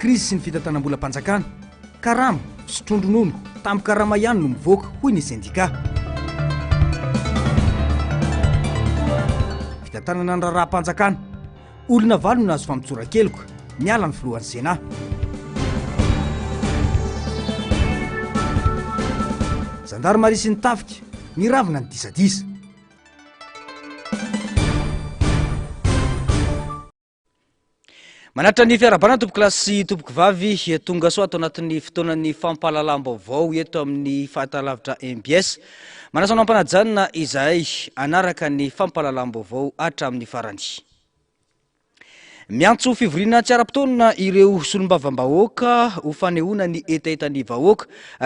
krizy sy ny fitantanam-bolam-panjakana karama sotrondronono tamin'ny karama ihany no mivoaka hoy ny sendika fitantanana ny raharaha-panjakana olona valo no nazo famitsoran-keloka miala ny filohan'ny sena zandary marisy ny tafika miravina ny disadisa manatra ny fiarabana tompoky lasy sy tompoky vavy tonga soa atao anatin'ny fotoanan'ny fampahalalam-baovao eto amin'ny fahatalavitra MBS manasana ampanajana izahay anaraka ny fampahalalam-baovao hatramin'ny farany miantso fivoriana tsy ara-potoana ireo solombavam-bahoaka ho fanehoana ny etaetan'ny vahoaka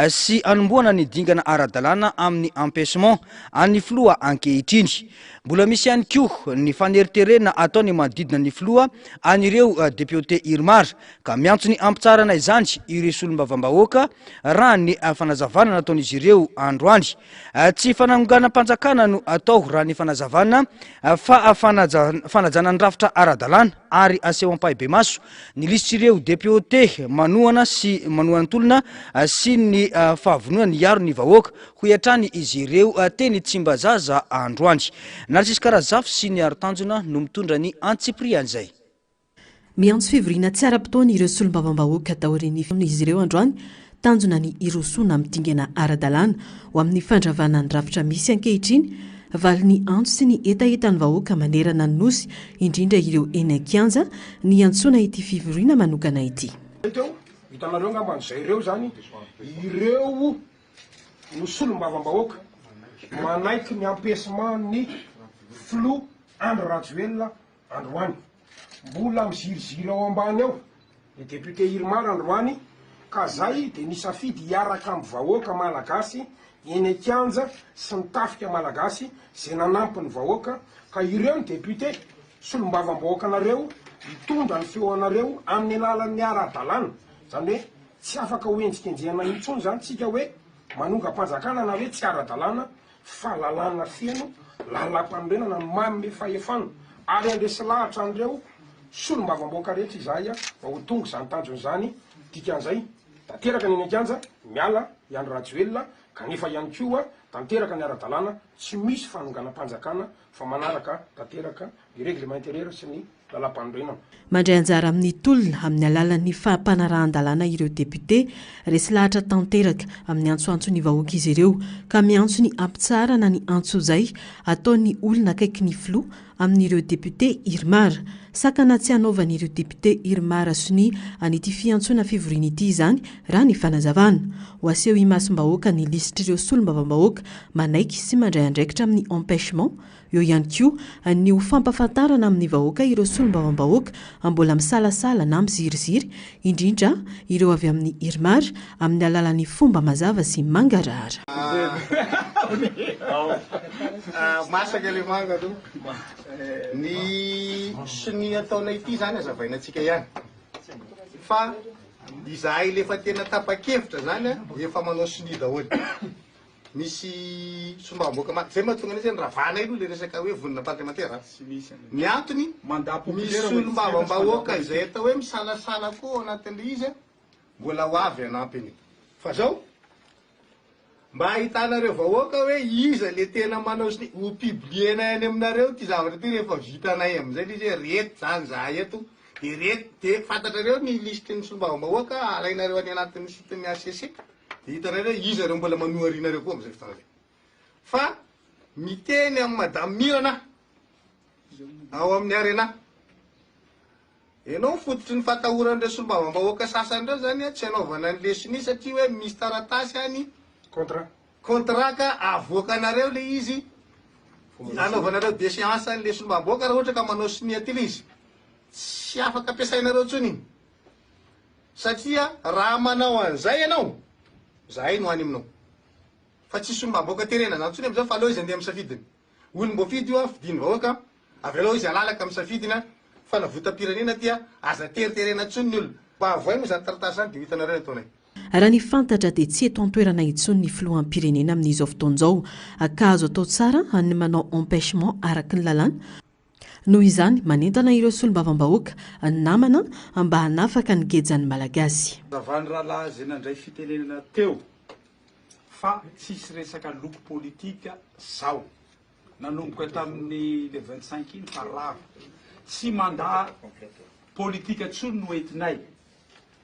sy anomboana ny dingana ara-dalàna amin'ny empêchement an'ny filoha ankehitriny mbola misy ihany koa ny faneriterena ataony manodidina ny filoha an'ireo député Irmar ka miantso ny ampitsarana izany ireo solombavam-bahoaka raha ny fanazavana nataon'izy ireo androany tsy fanangonganam-panjakana no atao raha ny fanazavana fa fanajana ny rafitra ara-dalàna ary aseho ampahibe maso ny lisitsireo député manohana sy manohana tolona sy ny fahavonona ny aro ny vahoaka ho iatrany izy ireo teny Tsimbazaza androany narsisy karazafy sy ny aro-tanjona no mitondra ny antsiprian'izay miantso fivoriana tsy ara-potoana ireo solombavam-bahoaka taorian'ny izy ireo androany tanjona ny irosoana midingana ara-dalàna ho amin'ny fandravana ny rafitra misy ankehitriny valy ny antso sy ny etaetany vahoaka manerana ny nosy indrindra ireo eny an-kianja ny antsoana ity fivoriana manokana ity hitanareo ngamban'izay ireo zany ireo no solombavam-bahoaka manaiky ny empêchement ny filo andro rajoelona androany mbola miziriziry ao ambany ao ny député Irmar androany ka zay de nisafidy hiaraka amin'ny vahoaka malagasy eny an-kianja sy ny tafika malagasy zay nanampy ny vahoaka ka ireo ny député solombavam-bahoaka anareo mitondra ny feo anareo amin'ny alalan'ny ara-dalàna zany hoe tsy afaka ho endrikenjehana intsony zany tsika hoe manonga-panjakana na hoe tsy ara-dalàna fa lalàna feno lalam-panorenana mamy fahefana ary andresy lahatra an'ireo solombavam-bahoaka rehetra izay mba ho tonga zany tanjony zany dikan'izay tanteraka ny eny an-kianja miala iandro rajoelona kanefa ihany koa tanteraka ny ara-dalàna tsy misy fanonganam-panjakana fa manaraka tanteraka ny règlement intérieur sy ny lalam-panorenana mandray anjara amin'ny tolona amin'ny alalan'ny fampanarahan-dalàna ireo député resy lahatra tanteraka amin'ny antsoantsony vahoaka izy ireo ka miantso ny ampitsarana ny antso izay ataon'ny olona akaiky ny filoha amin'ireo député Irmar sakana tsy hanaovan'ireo député Irmar sony an'ity fiantsoana fivoriana ity izany raha ny fanazavana ho aseho imasom-bahoaka ny lisitr'ireo solombavam-bahoaka manaiky sy mandray andraikitra amin'ny empêchement eo ihany koa ny ho fampafantarana amin'ny vahoaka ireo solombavam-bahoaka mbola misalasala na miziriziry indrindra ireo avy amin'ny Irmar amin'ny alalan'ny fomba mazava sy mangarahara masaka le manga to ny sony ataona ity zany azavainantsika ihany fa izahay lefa tena tapa-kevitra zany efa manao sony daholo misy sombavam-bahoaka zay mahatonga anazy ny ravana ilo le resaka hoe vonina parlementaire ny antony misy solombavam-bahoaka izay atao hoe misalasala koa anatin'le izy mbola ho avy anampiny fa zao mba ahitanareo vahoaka hoe iza le tena manao sony ho publiena any aminareo ty zavatra ty rehefa vitanay amizay le izy reto zany za eto de reto de fantatrareo ny listy ny solombavam-bahoaka alainareo any anatin'ny site ny ACC de hitanareo iza reo mbola manoharinareo koa amizay fotoana zay fa miteny amin'ny madame Mirana ao amin'ny arena enao fototry ny fatahoran'ireo solombavam-bahoaka sasany reo zany tsy anaovana an'le sony satria hoe misy taratasy any contrat ka avoakanareo le izy anaovanareo déchéance an'le solombavam-bahoaka raha ohatra ka manao sony atily izy tsy afaka ampiasainareo tsony iny satria raha manao an'izay ianao zahay no any aminao fa tsy solombavam-bahoaka terena zany tsony am'izao fa aleo izy andeha misafidiny olo mbo fidy io fidiny vahoaka avy aleo izy alalaka misafidina fa navotam-pirenena tia aza teriterena tsony ny olo mba avoay moa zany taratasy zany de hitanareo ataonay raha ny fantatra dia tsy eto antoerana intsony ny filohampirenena amin'izao fotoan'izao akazo atao tsara ny manao empêchement araka ny lalàna noho izany manentana ireo solombavam-bahoaka ny namana mba hanafaka ny gejany malagasy. Zavany rahalahy zay nandray fitenenana teo fa tsisy resaka loko politika zao nanomboka tamin'ny le 25 iny fa rava tsy mandat politika tsony no entinay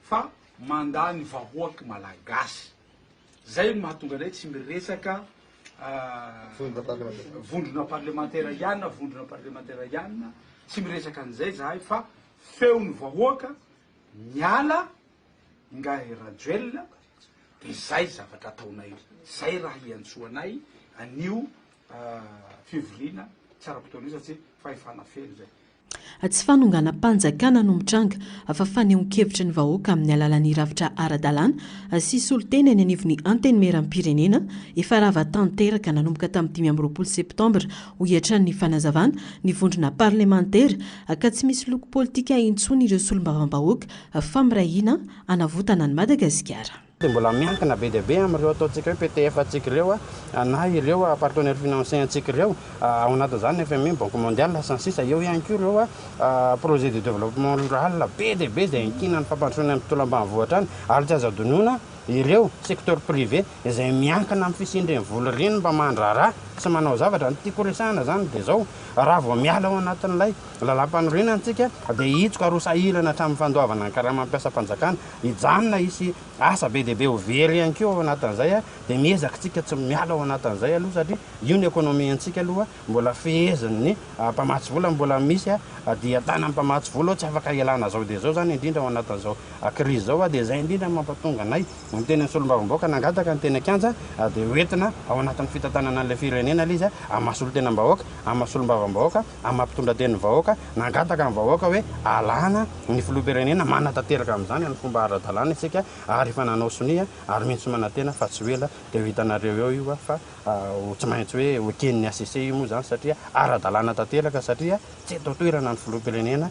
fa mandat ny vahoaka malagasy zay mahatonga anay tsy miresaka vondrona parlementaire ihany tsy miresaka an'izay zahay fa feo ny vahoaka miala nga Rajoelina de zay zavatra ataonay zay raha iantsoanay anio fivolina tsara potony satria fahefana felo zay. Tsy fanonganam-panjakana no mitranga fa fanehoan-kevitra ny vahoaka amin'ny alalan'ny rafitra ara-dalàna sy soloteny any anivon'ny antenimieram-pirenena efa rava tanteraka nanomboka tamin'ny 5 septambra ho iatran'ny fanazavana ny vondrona parlementaire ka tsy misy loko politika intsony ireo solombavam-bahoaka fa mirahina anavotana ny Madagasikara. Mbola miankina be dia be amin'ireo ataontsika hoe PTF antsika ireo na ireo partenaire financier antsika ireo ao anatin'izany FMI, Banque mondiale, SANSIS, eo ihany koa ireo projet de développement rural be dia be izay ankina ny fampandrosoana amin'ny tontolo ambanivohitra any ary tsy azo adonona ireo secteur privé izay miankina amin'ny fisindren'ny vola ireny mba mandraraha sy manao zavatra ny tiako resahana zany dia zao raha vao miala ao anatin'ilay lalam-panorenana antsika dia hitsika rosa ilana hatramin'ny fandoavana ny karaha mampiasa mpanjakana hijanona isy asa be dia be ho very ihany koa ao anatin'izay dia miezaka tsika tsy miala ao anatin'izay aloha satria io ny ekonomia antsika aloha mbola fehezan'ny mpamatsy vola mbola misy dia tana mpamatsy vola tsy afaka ialana zao dia zao zany indrindra ao anatin'izao krizy zao dia zay indrindra mampatonga anay ny tenen'ny solombavam-bahoaka nangataka ny teny an-kanja dia hoentina ao anatin'ny fitantanana an'ilay firenena izy amasolo tena vahoaka amasolombavam-bahoaka amampitondra teny vahoaka nangataka ny vahoaka hoe alana ny filoham-pirenena manatanteraka amin'izany ny fomba ara-dalàna isika ary efa nanao sonia ary mihitsy manantena fa tsy hoela dia ho hitanareo eo io fa tsy maintsy hoe hoeken'ny ACC io moa zany satria ara-dalàna tanteraka satria tsy atao toerana ny filoham-pirenena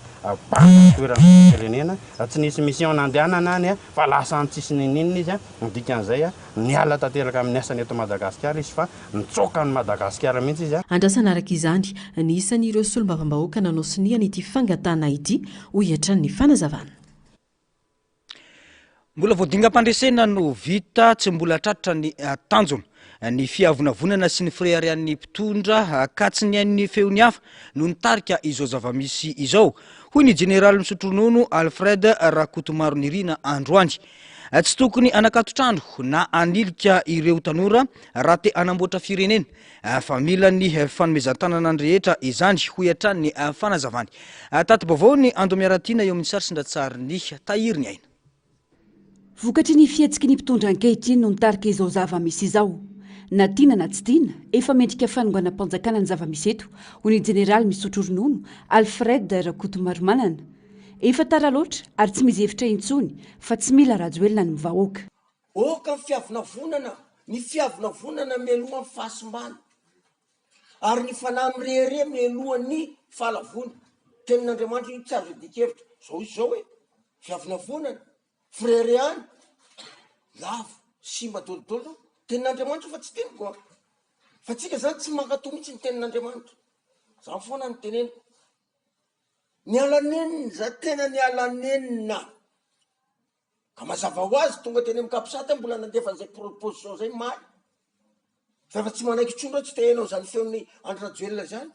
toerana ny firenena tsy nisy mission nandehanana any fa lasa antsisy ninina izy dikan'izay niala tanteraka amin'ny asany eto Madagasikara izy fa nitsoka ny Madagasikara mihitsy izy andrasana araka izany ny isan'ireo solombavam-bahoaka nanao sonia n'ity fangatana ity ho iatran'ny fanazavana. Mbola voadingam-pandresena no vita tsy mbola tratra ny tanjona ny fiavonavonana sy ny freharian'ny mpitondra ka tsy ny an'ny feony hafa no nitarika izao zavamisy izao hoy ny jeneraly misotro-nono Alfred Rakotomaro Nirina androany. Tsy tokony anakatotrandro na anilika ireo tanora raha te anamboatra firenena fa mila ny fanomezan-tanana ny rehetra izany ho iatran'ny fanazavany. Tato-baovao ny Ando Miaratiana eo amin'ny sary sindatsariny tahiriny aina. Vokatry ny fihetsiky ny mpitondra ankehitriny no nitarika izao zavamisy izao. Na tiana na tsy tiana efa mendrika fanonganam-panjakana ny zavamisy eto hoy ny jeneraly misotro ronono Alfred Rakotomaro Manana. Efa tara loatra ary tsy misy hevitra intsony fa tsy mila Rajoelina ny mivahoaka. Oka ny fiavonavonana mialoha amin'ny fahasimbana ary ny fanahy mirehare mialoha ny fahalavona. Tenin'Andriamanitra io tsy azo dikevitra zao izy zao hoe fiavonavonana firehereany lavo simba dolodolo tenin'Andriamanitra fa tsy teniko fa tsika zany tsy mankatò mihitsy ny tenin'Andriamanitra zany foana ny teneniko. Ny alanenina za tena ny alanenina ka mazava ho azy tonga teny amin'ny kapisata mbola nandefan'izay proposition zay maly fa tsy manaiky tsondra tsy te hainao zany feon'ny Andry Rajoelina zany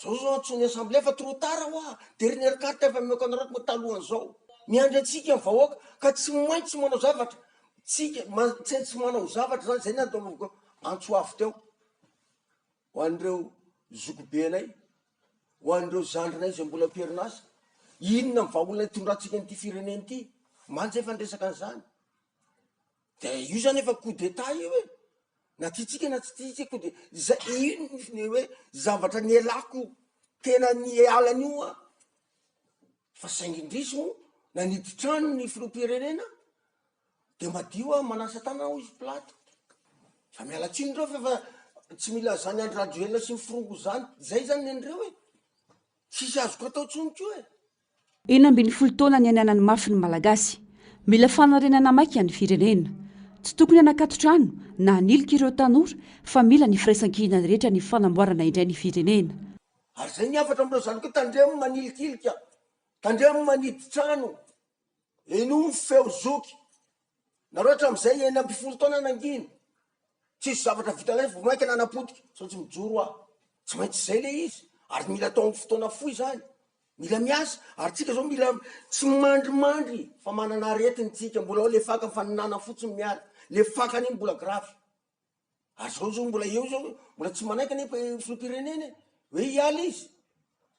zao antsony assemblée fa trop tard hoa dernière carte efa mioko anareo mo talohan'izao miandry atsika ny vahoaka ka tsy maintsy manao zavatra tsika tsy manao zavatra zany zay ny ataonao antsoafo teo ho an'ireo zokobenay ho an'ireo zandrinay zay mbola am-perinasa inona ny vahaolona itondratsika nyity firenena ity manjy efa ndresaka an'izany dia io zany efa coup d'état io hoe na tiatsika na tsy tiatsika coup d'état ino hoe zavatra ny elako tena ny alan'io fa saingindrisy mo na niditra ny filoham-pirenena dia madio manasa tanana ho izy plato fa miala tsiny reo fa tsy mila zany Andry Rajoelina sy miforongo zany zay zany ny andreo hoe tsisy azoko atao tsony ko e. 12 taona ny ananany mafy ny malagasy mila fanarenana maika ny firenena tsy tokony anakatotrano na anilika ireo tanora fa mila ny firaisan-kihina rehetra ny fanamboarana indray ny firenena. ary zay niafatra amindreo zany koa tandremo manilikilika tandremo manidy trano eno ny feo zoky nareo hatram'izay eny ambifolo taona nanginy tsisy zavatra vita lay vo mainka nanapotika sao tsy mijoro ah tsy maintsy zay le izy ary mila atao amin'ny fotoana foy zany mila miasa ary tsika zao mila tsy mandrimandry fa manana aretiny tsika mbola ao le faka faninana fotsiny miala le fakany iny mbola gravy ary zao zao mbola eo zao mbola tsy manaiky ane filopireneny hoe hiala izy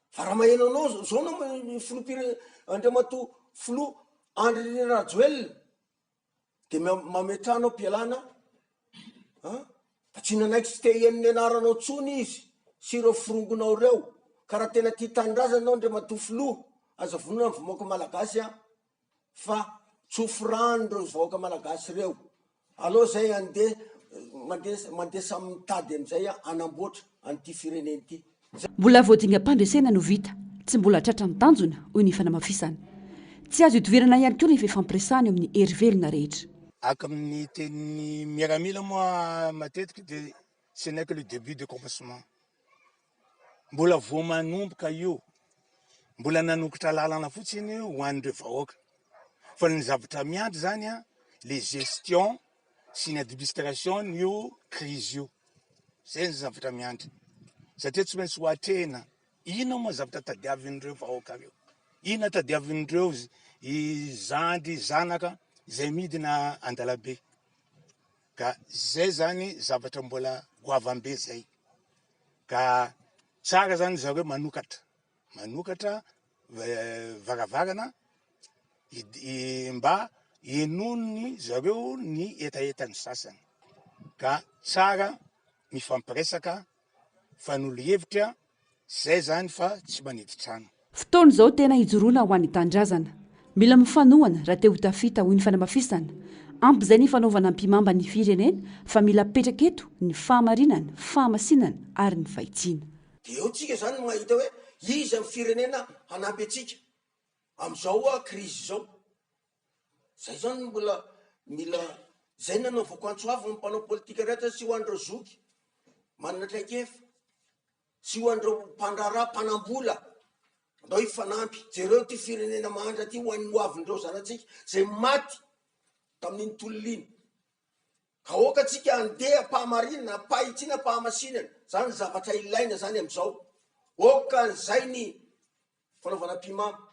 fa raha mahenanao zao nao filopire andriamato filo Andry Rajoelina de mametranao pialana fa tsy nanaiky tsy te heniny anaranao tsony izy sy ireo firongonao reo karaha tena ty tandrazanao andriamato filo aza vonona ny vahoaka malagasy a fa tsofirandro vahoaka malagasy reo aloha zay andeha mandeha samy mitady amizay anamboatra an'ity fireneny ty mbola voadingam-pandresena no vita tsy mbola tratra ny tanjona hoy ny fanamafisana tsy azo itoverana ihany koa rehefa fampiresahany amin'ny herivelona rehetra aka amin'ny tenin'ny miaramila moa matetiky de ce n'est que le début de commencement mbola vo manomboka io mbola nanokatra lalana fotsiny ho an'ireo vahoaka fa ny zavatra miandry zany a les gestions sy ny administration io crise io zay ny zavatra miandry satria tsy maintsy ho atrehina ina moa zavatra tadiavin'ireo vahoaka reo ina tadiavin'ireo zandry zanaka zay midina andalabe ka zay zany zavatra mbola goavambe zay ka tsara zany zareo manokatra varavarana mba enonony zareo ny etaetany sasany ka tsara mifampiresaka fanolo hevitra zay zany fa tsy manidy trano fotoana zao tena hijoroana ho an'ny tandrazana mila mifanohana raha te ho tafita hoy ny fanamafisana ampy zay ny fanaovana ampimamba ny firenena fa mila petraka eto ny fahamarinana fahamasinana ary ny fahitsiana de eo tsika zany mahita hoe izy amin'ny firenena hanampy atsika am'izao a crise zao zay zany mbola mila zay nanaovako antsoavy ny mpanao politika rehetra sy ho andreo zoky manana traikefa sy ho andreo mpandrara mpanambola andao ifanampy jereo ty firenena mahandra ty ho an'ny hoavindreo zanatsika zay maty tamin'iny tololiny ka oka tsika andeha pahamarinana pahitsiana pahamasinana zany zavatra ilaina zany am'izao oka zay ny fanaovana mpimamy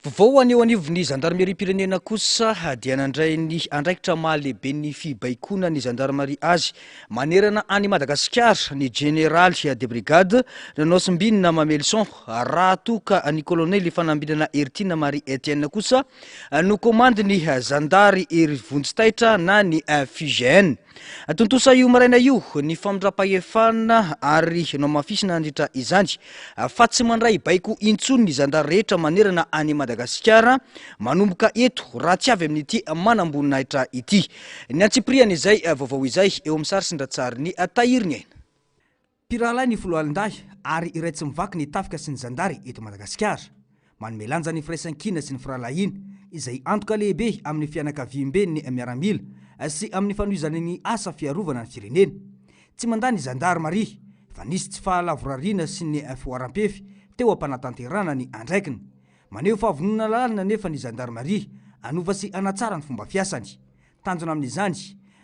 vovao aneo anivon'ny gendarmerie pirenena kosa dia nandray ny andraikitra mahalehibe ny fibaikona ny gendarmerie azy manerana any Madagasikara ny général de brigade Nosimbinina Mamelson raha toka ny colonel fanambinana Ertina Marie Etienne kosa no commande ny zandary ery vonjitaitra na ny FGN tontosa io maraina io ny famindra-pahefana ary no mafisina andritra izany fa tsy mandray baiko intsony ny zandary rehetra manerana any Madagasikara manomboka eto raha tsy avy amin'ity manamboninahitra ity ny antsipriany izay vaovao izay eo amin'ny sary sindratsary ny tahiriny aina piralahy ny foloalindahy ary iray tsy mivaky ny tafika sy ny zandary eto Madagasikara manome lanja ny firaisankina sy ny firalahiny izay antoka lehibe amin'ny fianakaviam-be ny miaramila sy amin'ny fanohizana ny asa fiarovana ny firenena tsy mandany gendarmerie fa nisy tsy fahalavorariana sy ny fihoaram-pefy teo ampanatanterana ny andraikiny maneho fahavonona lalina nefa ny gendarmerie anova sy anatsara ny fomba fiasany tanjona amin'izany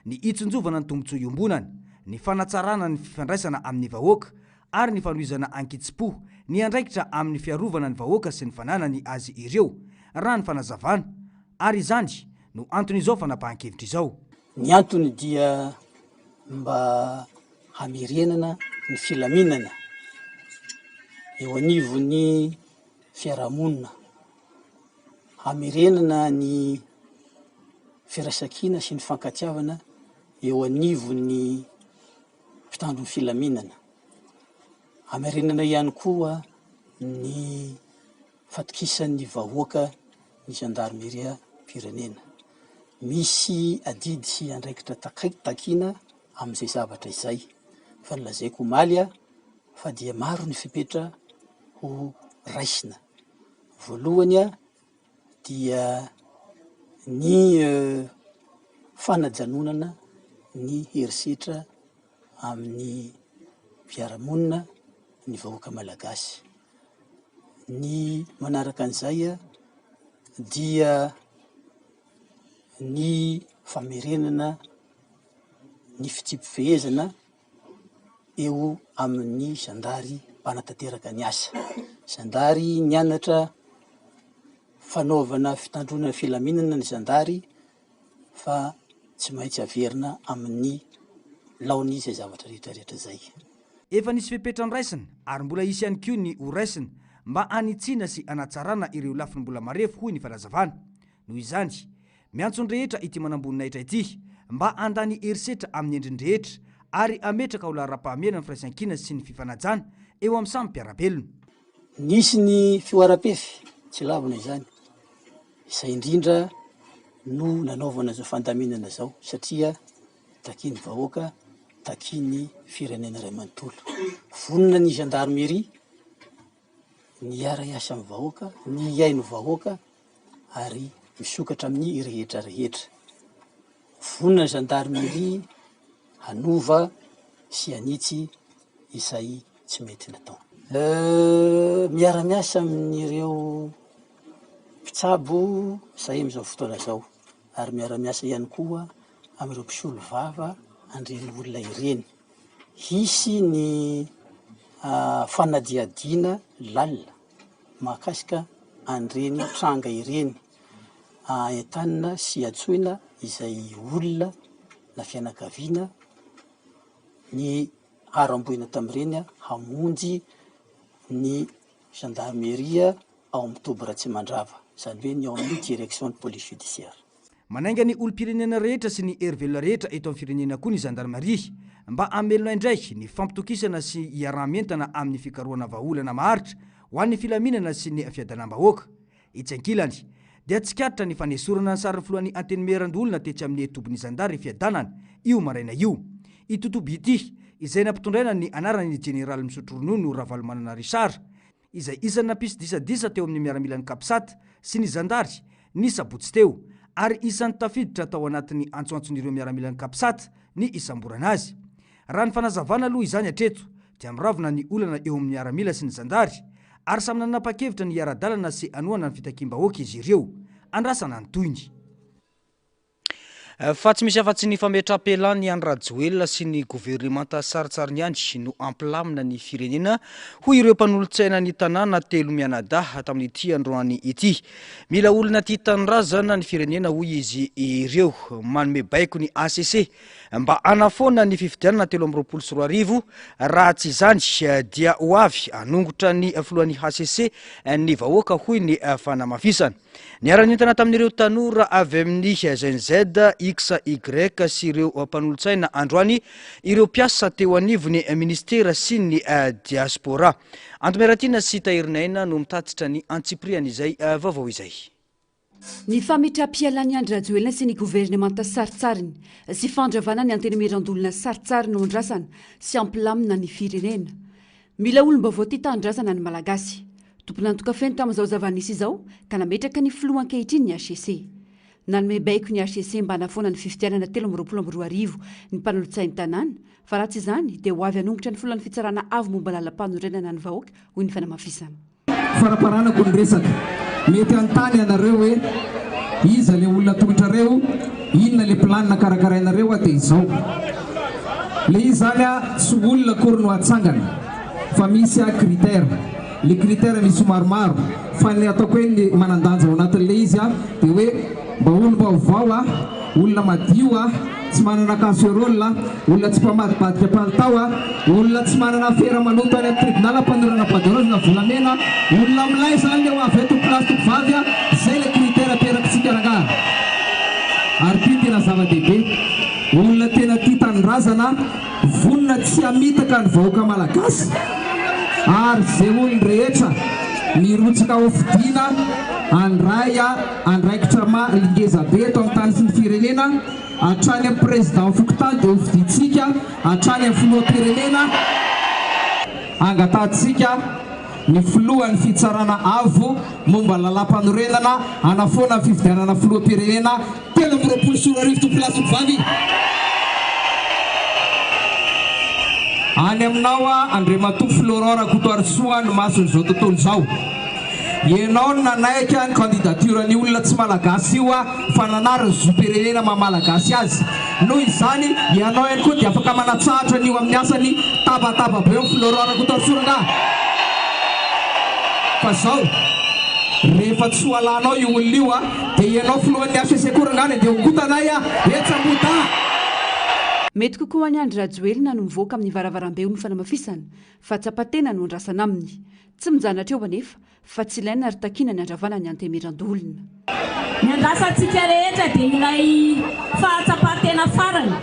ny itsonjovana ny tombotsoa iombonany ny fanatsarana ny fifandraisana amin'ny vahoaka ary ny fanohizana ankitspo ny andraikitra amin'ny fiarovana ny vahoaka sy ny fananany azy ireo raha ny fanazavana ary izany no antony izao fanapahan-kevitra izao ny antony dia mba hamerenana ny filaminana eo anivony fiarahamonina hamerenana ny firaisankina sy ny fankatiavana eo anivony mpitandro ny filaminana hamerenana ihany koa ny fatokisan'ny vahoaka ny gendarmeria pirenena misy adidy sy andraikitra takina amin'izay zavatra izay fa nolazaiko maly fa dia maro ny fipetra ho raisina voalohany dia ny fanajanonana ny herisetra amin'ny mpiara-monina ny vahoaka malagasy. Ny manaraka an'izay dia ny famerenana ny fitsipifehezana eo amin'ny zandary mpanatanteraka ny asa. Zandary nianatra fanaovana fitandrona filaminana ny zandary fa tsy maintsy averina amin'ny laony izay zavatra rehetrarehetra zay. Efa nisy fepetrany ary mbola isy ihany koa ny horaisina mba anitsiana sy anatsarana ireo lafiny mbola marefo hoy ny falazavana. Noho izany, miantso ny rehetra ity manamboninaitra ity mba andany herisetra amin'ny endriny rehetra ary ametraka ho lara-pahamena ny firaisan-kina sy ny fifanajana eo amin'ny samy mpiara-belona. Nisy ny fioaram-pefy tsy lavina izany, izay indrindra no nanaovana zao fandaminana zao satria takiny vahoaka, takiny firenena ray manontolo. Vonona ny gendarmerie ny ara-iasa amin'ny vahoaka, ny iaino vahoaka ary misokatra amin'ny rehetra rehetra. Vonona ny gendarmerie hanova sy anitsy izay tsy mety natao. Miara-miasa amin'ireo mpitsabo zay amin'izao fotoana zao, ary miara-miasa ihany koa amin'ireo mpisolo vava andreny olona ireny. Hisy ny fanadiadiana lalina mahakasika andreny tranga ireny entanina sy atsoina izay olona na fianakaviana ny haramboina tamin'ireny hamonjy ny gendarmeria ao amin'ny Tobra Tsimandrava, izany hoe ny ao amin'ny direction de police judiciaire. Manainga ny olom-pirenena rehetra sy ny hery-velona rehetra eto amin'ny firenena koa ny gendarmerie mba amelona indray ny fampitokisana sy iaraha-mientana amin'ny fikarohana vahaolana maharitra ho an'ny filaminana sy ny fiadanam-bahoaka. Itsy ankilany dia tsikaritra ny fanesorana ny sarin'ny filohan'ny antenimiran-dolona tetsy amin'ny etobon'ny zandary fiadanana io maraina io. Ito tobo ity izay nampitondraina ny anarany jeneraly Misotro Ronono Ravalomanana Richard, izay isany nampisy disadisa teo amin'ny miaramilan'ny Kapisata sy ny zandary ny sabotsy teo, ary isany tafiditra tao anatin'ny antsoantson'ireo miaramilan'ny Kapisata ny isamborana azy. Raha ny fanazavana aloha izany hatreto dia miravina ny olana eo amin'ny miaramila sy ny zandary, ary samy nanapa-kevitra ny ara-dalana sy anoana ny fitakiam-bahoaka izy ireo, andrasana ny toyny. Fa tsy misy afa-tsy ny fametra-pelan ny Rajoelina sy ny gouvernemanta saritsariny ihany no ampilamina ny firenena ho ireo mpanolontsaina ny tanàna telo mianadahy tamin'ity androany ity. Mila olona tia tanindrazana ny firenena hoy izy ireo, manome baiko ny ACC mba anafoana ny fifidianana 2024 raha tsy izany dia ho avy anongotra ny filohan'ny ACC ny vahoaka hoy ny fanamafisana. Niara-nentana tamin'ireo tanora avy amin'ny GNZ, XY sy ireo mpanolontsaina androany ireo mpiasa teo anivony ministera sy ny diaspora. Antomeratiana sy Tahirinaina no mitatitra ny antsipriany izay vaovao izay. Ny fametra-pialany Andry Rajoelina sy ny gouvernemanta saritsariny sy fandravana ny antenimiran-dolona saritsary no andrasana sy ampilamina ny firenena. Mila olom-baovao tia tanindrazana ny malagasy. Tompony antokafeny tamin'izao zava-nisy izao ka nametraka ny filoha ankehitriny ny HCC. Nanome baiko ny HCC mba hanafoana ny fifidianana 2024 ny mpanolontsain'ny tanàna, fa raha tsy izany dia ho avy anongotra ny filohan'ny fitsarana avo momba lalam-panorenana ny vahoaka hoy ny fanamafisana. Faraparanako ny resaka mety antany anareo hoe iza le olona tongotrareo, inona le planina karakarainareo dia izao. Le izy zany tsy olona kory no atsangana fa misy critère. Le critère misy maromaro fa ny ataoko hoe ny manandanja ao anatin'le izy dia hoe mba olom-baovao olona madio tsy manana kasserole olona tsy mpamadibadika palitao olona tsy manana fera maloto any amin'ny tribunal ampanirana badorose na volamena, olona milay zany le ho avy eto plastique vavy zay le critère aperakitsika rangaha. Ary ity tena zava-dehibe, olona tena tia tanindrazana, vonona tsy amitaka ny vahoaka malagasy, ary zay olona rehetra mirotsaka ho fidiana andraikitra lingeza be eto amin'ny tany sy ny firenena, hatrany amin'ny président fokotany dia ho fiditsika, hatrany amin'ny filoha-pirenena angatatsika ny filohan'ny fitsarana avo momba lalam-panorenana anafoana ny fifidianana filoha-pirenena 2024 to plasiko vavy. any aminao Andriamatoa Florent Rakotoarisoa no masony zao tontolo zao ianao nanaika ny candidature ny olona tsy malagasy io fa nanariny zoperenena mahamalagasy azy noho izany ianao ihany koa dia afaka manatsahatra an'io amin'ny asany tabataba be eo Florent Rakotoarisoa fa zao rehefa tsy ho alanao io olona io dia ianao filohan'ny asesekorangany dia okotanay etsamota mety kokoa any Andry Rajoelina no mivoaka amin'ny varavarambe ny fanamafisana fa tsapatena no andrasana aminy tsy mijanatra eo anefa fa tsy ilaina ary takina ny andravana ny antemerandolona ny andrasantsika rehetra dia ilay fahatsapatena farany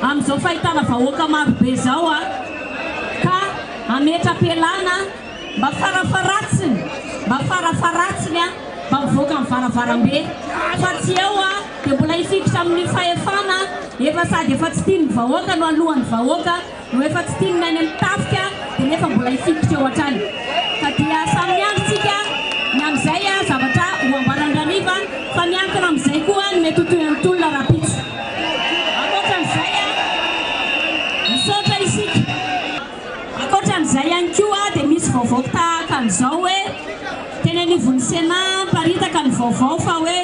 amin'izao fahitana vahoaka marobe zao ka ametra-pelana mba farafaratsiny mba mivoaka amin'ny varavarambe fa tsy eo dia mbola hifikitra amin'ny fahefana efa sady efa tsy tiany vahoaka no alohan'ny vahoaka no efa tsy tiany any amin'ny tafika dia nefa mbola hifikitra eo hatrany ka dia samy androtsika ny amin'izay zavatra ho ambarandraniva fa miankina amin'izay koa ny mety hotoy amin'ny tolona rapitso akoatran'izay misaotra isika akoatran'izay ihany koa dia misy vaovaoka tahaka an'izao hoe teny anivon'ny Sénat mparitaka ny vaovao fa hoe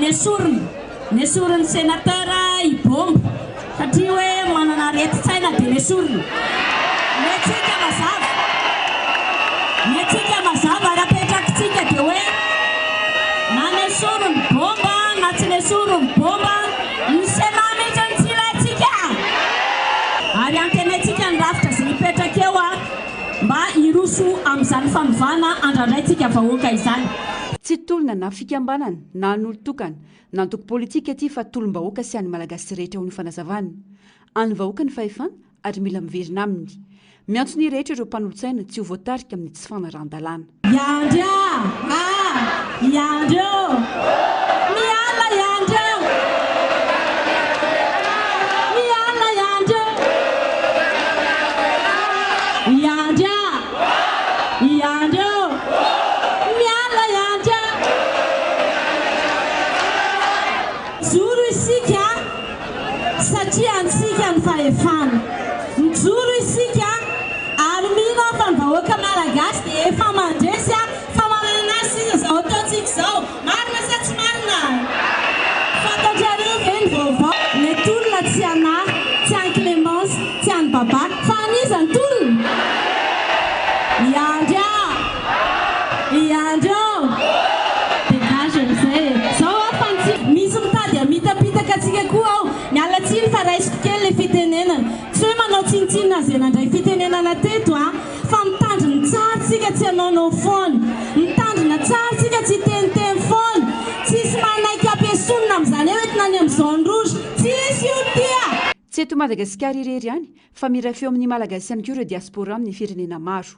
nesoriny sénateur ibomba satria hoe manana reti-tsaina dia nesoriny netsika mazava rapetrakitsika dia hoe na nesoriny bomba na tsy nesoriny bomba ny Sénat mihitsy ny tsilatsika ary antenaitsika ny rafitra izay hipetraka eo mba hiroso amin'izany fanovana andraindrayntsika vahoaka izany tsy tolona na fikambanana na n'olo-tokana na antoko politika aty fa tolom-bahoaka sy any malagasy rehetra ho ny fanazavana any vahoaka ny fahefana ary mila miverina aminy miantso ny rehetra ireo mpanolotsaina tsy ho voatarika amin'ny tsy fanaran-dalàna mijoro isika ary mino fa ny vahoaka malagasy dia efa mandresy fa manana sisa zao ataontsika zao marina sa tsy marina fantatrareo ve ny vaovao ny tolona tsy anahy tsy any Clémence tsy any babaka fa aniza ny tolona iandro dégage amizay zao afantsika misy mitady amitapitaka atsika koa ao mialatsiny fa raisiko kely le fitenenana tsy hoe manao tsinitsinina zay nandray fitenenana teto fa mitandrina tsara tsika tsy anaonao foana mitandrina tsara tsika tsy teniteny foana tsisy manaiky ampiasonina amin'izany hoe oentina any amin'ny zone rouge tsisy io tia tsy eto Madagasikara irery ihany fa mirafeo amin'ny malagasy ihany koa ireo diaspora amin'ny firenena maro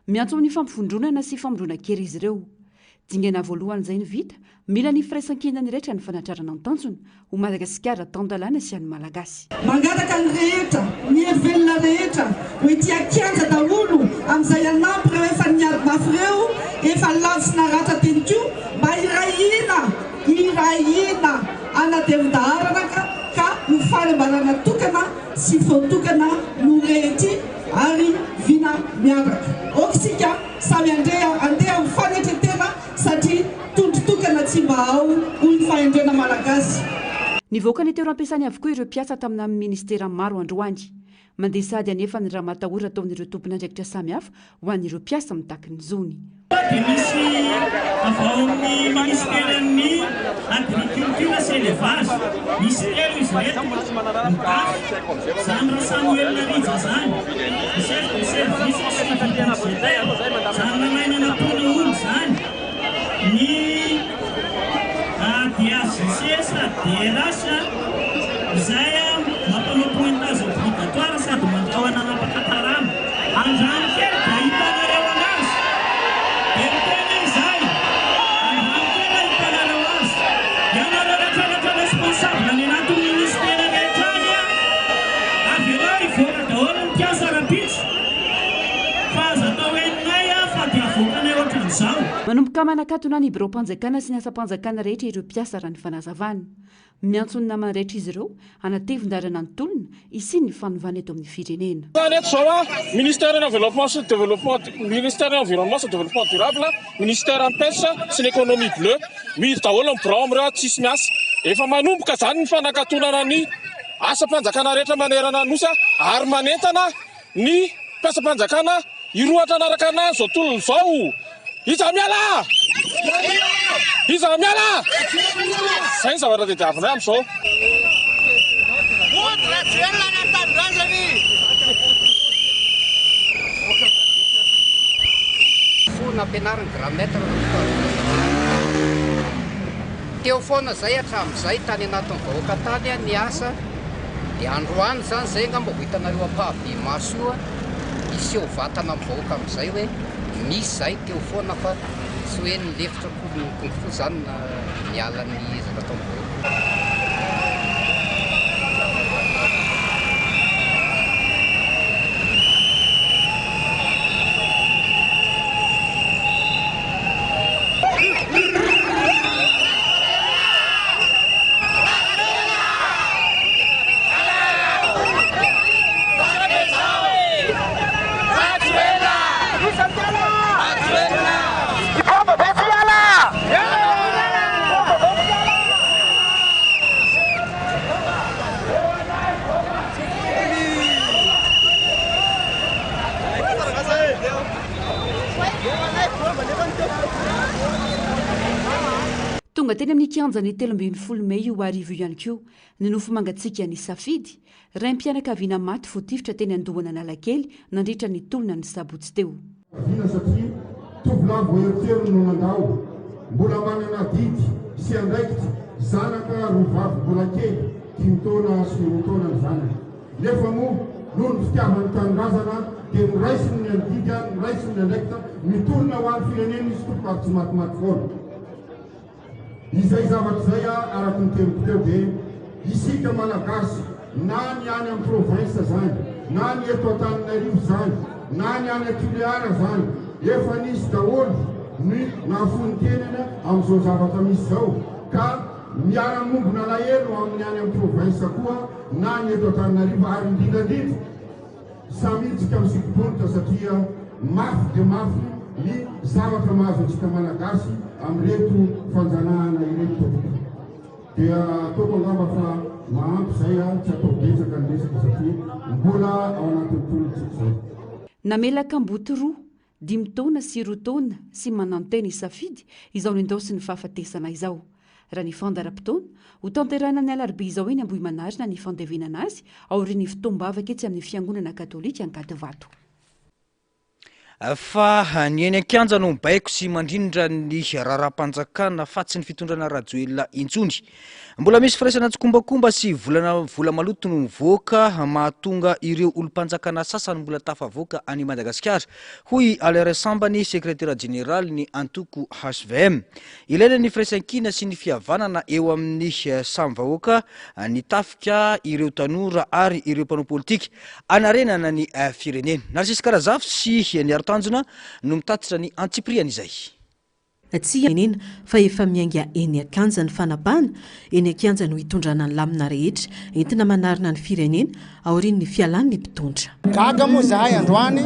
miantso amin'ny fampifondronana sy famondrona-kery izy ireo dingana voalohany izay ny vita mila ny firaisan-kinany rehetra ny fanatrarana ny tanjona ho Madagasikara taon-dalàna sy any malagasy mangataka ny rehetra ny hery-velona rehetra hoe tia kianja daholo amin'izay anampy ireo efa niaro-mafy ireo efa lavo sy naratra teny koa mba irahina anadevidaharana ka ho fanambarana tokana sy voatokana no rehety ary vina miaraka okitsika samy andeha mifanetretena satria tondrotokana tsy mba ao olo fahendrena malagasy nivoaka ny tero ampiasany avokoa ireo mpiasa tamina amin'ny ministera maro androany mandeha sady anefa ny raha matahora ataon'ireo tompon'andraikitra samy hafa ho an'ireo mpiasa mitaky ny zony dia misy avao amin'ny ministeran'ny agriculture sy élevage misy telo izy reto mitafy zany raha Samuel Larija zany chef de service sy budgétaire zany namainana tona olo zany ny DAGCS DRH izay mampanao pointage obligatoire sady mandrahoana anapakatarana andrano kely da hitanareo anazy dia mitena izay andrano kely hitanareo azy ianareo rehetrarehetra responsable ny anatin'ny ministera rehetra any avy ela hivoaka daholo ny mpiasa rapitso fa aza atao hoeninay fa dia avoakanay ohatrany izao. Manomboka manakatona ny birao-mpanjakana sy ny asa-mpanjakana rehetra ireo mpiasa raha ny fanazavana. Miantso ny namana rehetra izy ireo anatevin-darana ny tolona isiny ny fanovana eto amin'ny firenena. Eto zao ministère de l'environnement sy développement durable, ministère pêche sy ny économie bleue, misy daholo ny birao amireo tsisy miasa. Efa manomboka zany ny fanakatonana ny asa-mpanjakana rehetra manerana nosy ary manentana ny mpiasa-mpanjakana iroatra anaraka anazy zao tolona zao. Iza miala! Iza miala! Zay ny zavatra tediavinay amin'izao. Nampianariny gramètre teo foana zay hatramin'izay tany anatin'ny vahoaka tany ny asa dia androany zany zay ngamba ho hitanareo ampahabe maso iseho vatana amin'ny vahoaka amin'izay hoe misy zay teo foana fa tsy hoe nilefitra konko zany miala ny ezaka tao amin'ny vahoaka. Tonga teny amin'ny kianjany 13 May io arivo ihany koa ny nofo mangatsika ny safidy raim-pianakaviana maty voatifitra teny andohana Analakely nandritra ny tolona ny sabotsy teo. Vina satria tovolahy voaheriteriny no nandao mbola manana didy sy andraikitra zanaka rovavy mbola kely 5 taona sy 9 taona ny zanaka. Nefa moa noho ny fitiavany tanindrazana dia miraisiny ny andidy miraisiny ny andraikitra mitolona ho an'ny firenena izy tompary tsy matimaty foana. Izay zavatra zay araky ny tempo teo dia isika malagasy na ny any amin'ny province zany na ny eto Antananarivo zany na ny any Toliara zany efa nisy daholo ny nahafony tenana amin'izao zavatra misy zao ka miara-mombona lahelo amin'ny any amin'ny province koa na ny eto Antananarivo ary indrindrandrindra samitsika amin'ny sikiponitra satria mafy dia mafy ny zavatra mahazo antsika malagasy amin'reto fanjanahana ireto dia toko angamba fa mahampy zay tsy atao betsaka ny resaka satria mbola ao anatin'ny tolontsika zao. Namelaka mboty roa 5 taona sy 2 taona sy mananteny safidy izao nendosy ny fahafatesana izao. Raha ny fandaram-potoana ho tanterana ny alarobia izao eny Ambohimanarina ny fandevenana azy aorian'ny fitombavaka etsy amin'ny fiangonana katolika Ankadivato. Fa ny eny an-kianja no mibaiko sy mandrindra ny raharam-panjakana fa tsy ny fitondrana rajoelina intsony. Mbola misy firaisana tsikombakomba sy vola maloto no mivoaka mahatonga ireo olom-panjakana sasany mbola tafavoaka any Madagasikara. Hoy Alaire Sambany, sekretera jeneraly ny antoko HVM. Ilaina ny firaisan-kina sy ny fihavanana eo amin'ny samy vahoaka ny tafika ireo tanora ary ireo mpanao politika anarenana ny firenena. Narcisy Karazafy sy ny Tanjona no mitatitra ny antsipriany izay. Tsy enena fa efa miainga eny Akanja ny fanabana, eny Akanja no hitondrana ny lamina rehetra entina manarina ny firenena aorian'ny fialan'ny mpitondra. Gaga moa zahay androany